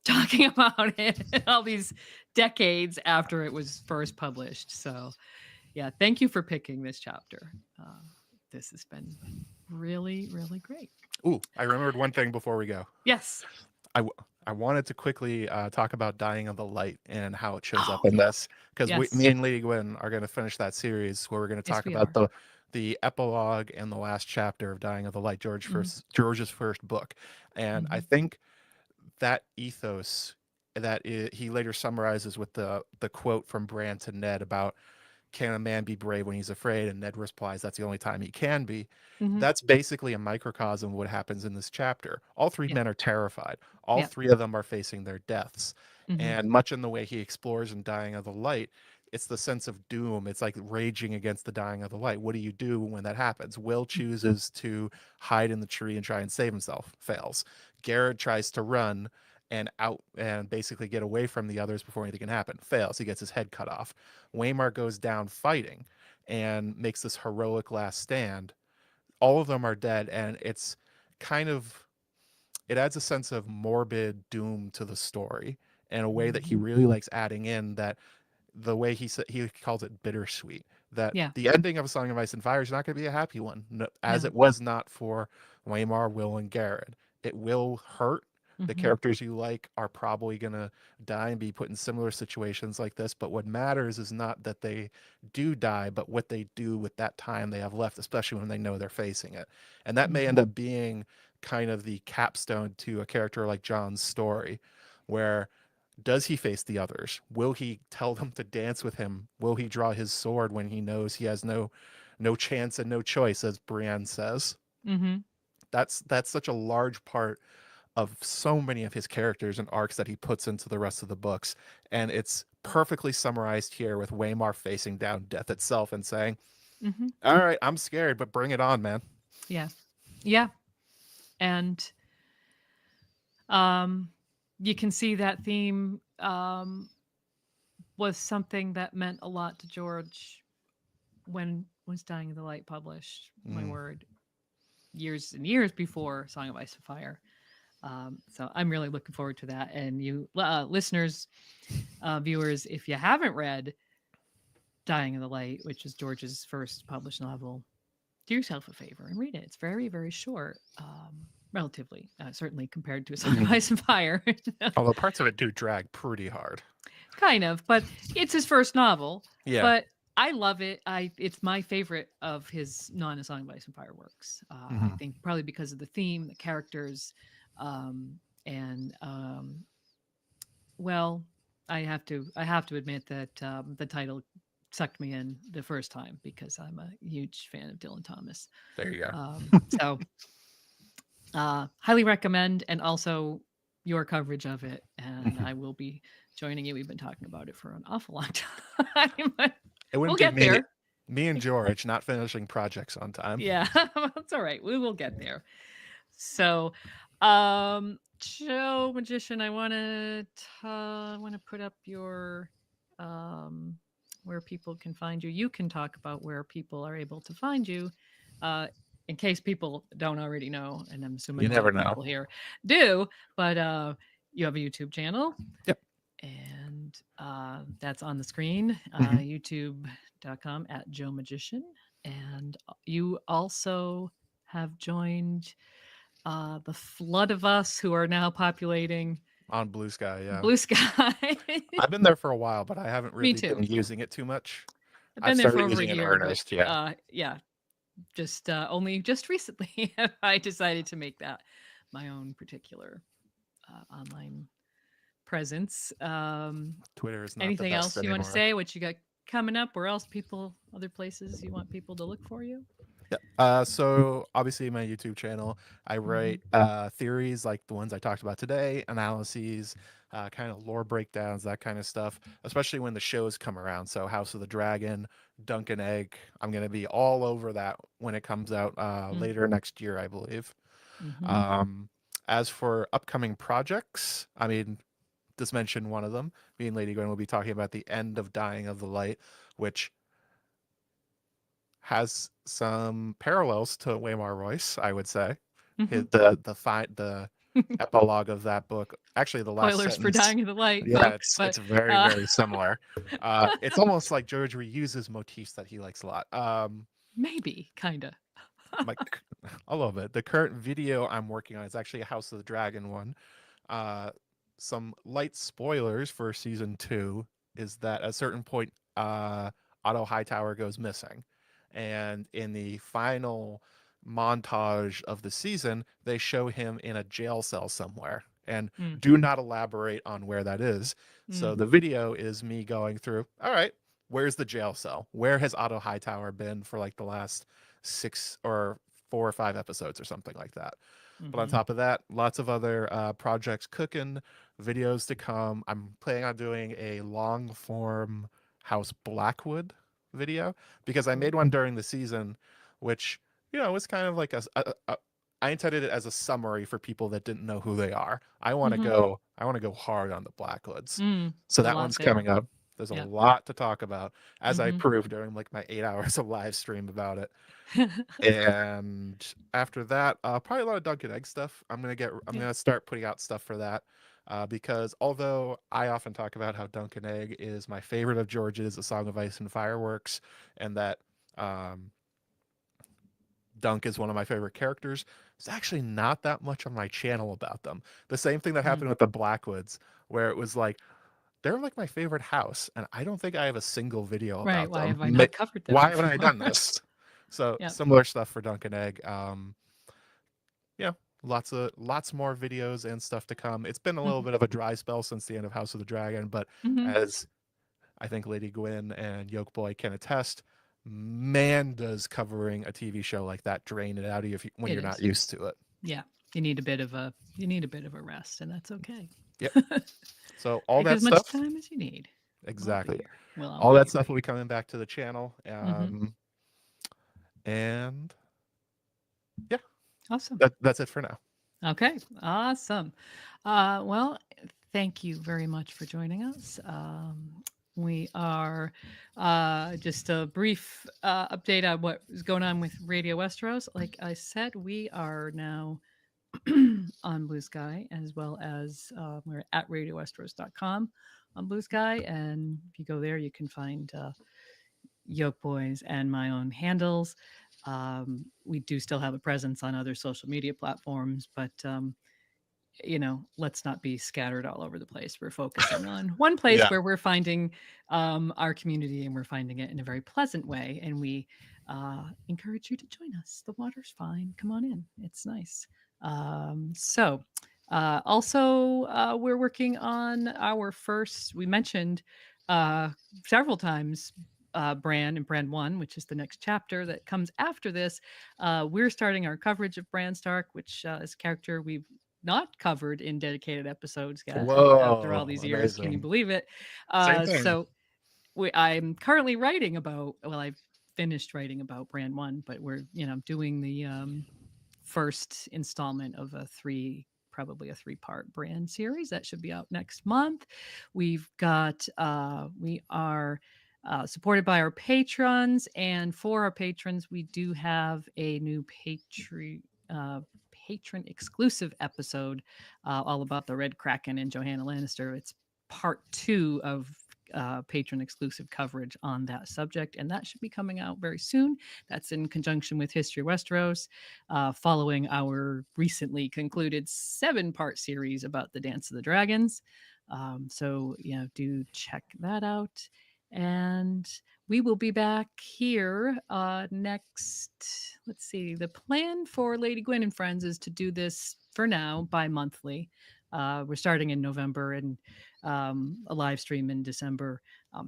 talking about it all these decades after it was first published. So yeah, thank you for picking this chapter. This has been really, really great. Ooh, I remembered one thing before we go. Yes. I, w- I wanted to quickly talk about Dying of the Light and how it shows up Oh, in this because me yes. and Lady Gwen are going to finish that series where we're going to Yes, talk we about are. the epilogue and the last chapter of Dying of the Light, Mm-hmm. George's first book, and I Mm-hmm. think that ethos he later summarizes with the quote from Bran to Ned about can a man be brave when he's afraid? And Ned replies, that's the only time he can be. Mm-hmm. That's basically a microcosm of what happens in this chapter. All three Yeah. men are terrified. All Yeah. three of them are facing their deaths. Mm-hmm. And much in the way he explores in Dying of the Light, it's the sense of doom. It's like raging against the dying of the light. What do you do when that happens? Will chooses to hide in the tree and try and save himself, fails. Garrett tries to run and out and basically get away from the others before anything can happen, fails. He gets his head cut off. Waymar goes down fighting and makes this heroic last stand. All of them are dead, and it's kind of it adds a sense of morbid doom to the story in a way that he Mm-hmm. really likes adding in that the way he calls it bittersweet that Yeah. the ending of A Song of Ice and Fire is not going to be a happy one, no, as No. it was not for Waymar, Will, and Garrett. It will hurt, The Mm-hmm. characters you like are probably going to die and be put in similar situations like this. But what matters is not that they do die, but what they do with that time they have left, especially when they know they're facing it. And that may Mm-hmm. end up being kind of the capstone to a character like John's story, where does he face the others? Will he tell them to dance with him? Will he draw his sword when he knows he has no chance and no choice, as Brienne says? Mm-hmm. That's such a large part of so many of his characters and arcs that he puts into the rest of the books. And it's perfectly summarized here with Waymar facing down death itself and saying, Mm-hmm. all right, I'm scared, but bring it on, man. Yeah. Yeah. And um, you can see that theme was something that meant a lot to George when was Dying of the Light published. My Mm. word, years and years before Song of Ice and Fire. So I'm really looking forward to that. And you listeners, viewers, if you haven't read Dying of the Light, which is George's first published novel, do yourself a favor and read it. It's very, very short, relatively, certainly compared to A Song of Mhm. Ice and Fire. Although parts of it do drag pretty hard. Kind of, but it's his first novel. Yeah. But I love it. It's my favorite of his non A Song of Ice and Fire works. I Mhm. think probably because of the theme, the characters, and well, I have to admit that the title sucked me in the first time because I'm a huge fan of Dylan Thomas. There you go. So highly recommend, and also your coverage of it. And Mhm. I will be joining you. We've been talking about it for an awful long time, but It we'll wouldn't be get there. me and George not finishing projects on time. Yeah, that's all right. We will get there. So, Joe Magician, I want to put up your um, where people can find you. You can talk about where people are able to find you, uh, in case people don't already know, and I'm assuming You a lot never of know. people here do. But you have a YouTube channel, Yep. and that's on the screen. Mhm. YouTube.com at Joe Magician, and you also have joined the flood of us who are now populating On Blue Sky, yeah. Blue Sky. I've been there for a while, but I haven't Me really too. been using it too much. I've I've been there for started over a using it in year, but earnest, yeah. yeah, just recently I decided to make that my own particular online presence. Twitter is not the Anything best else you want to anymore. say? What you got coming up? Where else other places you want people to look for you? Yeah. So obviously my YouTube channel, I Mm-hmm. write theories like the ones I talked about today, analyses, kind of lore breakdowns, that kind of stuff, especially when the shows come around. So House of the Dragon, Dunk and Egg, I'm going to be all over that when it comes out later next year, I believe. Mm-hmm. Um, as for upcoming projects, I mean, just mention one of them. Me and Lady Gwen will be talking about the end of Dying of the Light, which has some parallels to Waymar Royce, I would say. Mm-hmm. The epilogue of that book, actually the last Spoilers for sentence. Dying of the Light, Yeah, folks, it's but very uh, very similar. It's almost like George reuses motifs that he likes a lot. maybe kind of. My, I love it. The current video I'm working on is actually a House of the Dragon one. Uh, some light spoilers for season 2 is that at a certain point, Otto Hightower goes missing, and in the final montage of the season, they show him in a jail cell somewhere, and Mm, do not elaborate on where that is. mm, So the video is me going through. All right, where's the jail cell? Where has Otto Hightower been for like the last 6 or 4 or 5 episodes or something like that? But on mm-hmm. top of that, lots of other projects cooking, videos to come. I'm planning on doing a long form House Blackwood video because I made Cool. one during the season, which was kind of like I intended it as a summary for people that didn't know who they are. Mm-hmm. I want to go hard on the Blackwoods. So There's a that lot one's there. coming up. There's a Yeah. lot to talk about, as I Mm-hmm. proved during like my 8 hours of live stream about it. And after that, probably a lot of Dunk and Egg stuff. I'm Yeah. gonna start putting out stuff for that, because although I often talk about how Dunk and Egg is my favorite of George's, A Song of Ice and Fireworks, and that um, Dunk is one of my favorite characters. There's actually not that much on my channel about them. The same thing that Mm. happened with the Blackwoods, where it was like they're like my favorite house, and I don't think I have a single video Right. about Why them. have I not covered them Why haven't I before? done this? So Yep. similar stuff for Dunk and Egg. Yeah, lots more videos and stuff to come. It's been a little Mhm. bit of a dry spell since the end of House of the Dragon, but Mhm. as I think Lady Gwyn and Yoke Boy can attest, man, does covering a TV show like that drain it out of you when It you're not is. used to it. Yeah. You need a bit of a rest, and that's okay. Yep. So all Take that as much stuff, time as you need. We'll be exactly. here. Well, I'll All be that here. stuff will be coming back to the channel. Hmm. And yeah, Awesome. that's it for now. Okay. Awesome. Well, thank you very much for joining us. We are just a brief update on what is going on with Radio Westeros. Like I said, we are now on Blue Sky, as well as we're at radiowesteros.com on Blue Sky. And if you go there, you can find Yoke Boys and my own handles. We do still have a presence on other social media platforms, but let's not be scattered all over the place. We're focusing on one place Yeah. where we're finding our community, and we're finding it in a very pleasant way. And we encourage you to join us. The water's fine. Come on in. It's nice. Also, we're working on our first, we mentioned uh, several times. Bran and Bran 1, which is the next chapter that comes after this. We're starting our coverage of Bran Stark, which is a character we've not covered in dedicated episodes yet after all Whoa, these years. Can you amazing. believe it? Same thing. So I'm currently writing about. Well, I've finished writing about Brand One, but we're doing the first installment of probably a three-part brand series that should be out next month. We are supported by our patrons, and for our patrons, we do have a new patron exclusive episode all about the Red Kraken and Johanna Lannister. It's part two of patron exclusive coverage on that subject, and that should be coming out very soon. That's in conjunction with History of Westeros, following our recently concluded 7-part series about the Dance of the Dragons. Do check that out. And we will be back here next. Let's see. The plan for Lady Gwyn and Friends is to do this for now bi-monthly. We're starting in November, and a live stream in December.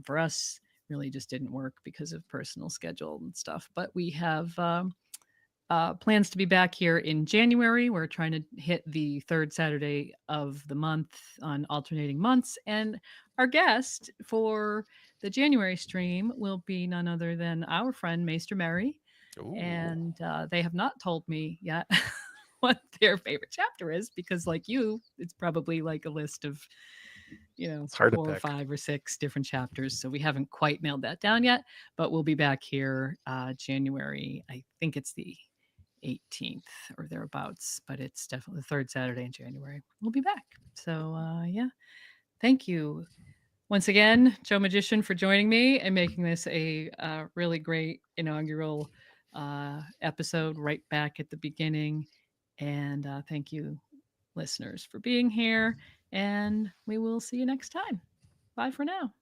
For us, really just didn't work because of personal schedule and stuff. But we have plans to be back here in January. We're trying to hit the third Saturday of the month on alternating months. And our guest for the January stream will be none other than our friend Maester Mary. Ooh, And they have not told me yet what their favorite chapter is, because, like you, it's probably like a list of it's hard to 4 or 5 or 6 different chapters. So we haven't quite nailed that down yet, but we'll be back here January. I think it's the 18th or thereabouts, but it's definitely the third Saturday in January. We'll be back. So, yeah, thank you once again, Joe Magician, for joining me and making this a really great inaugural episode right back at the beginning. And thank you, listeners, for being here. And we will see you next time. Bye for now.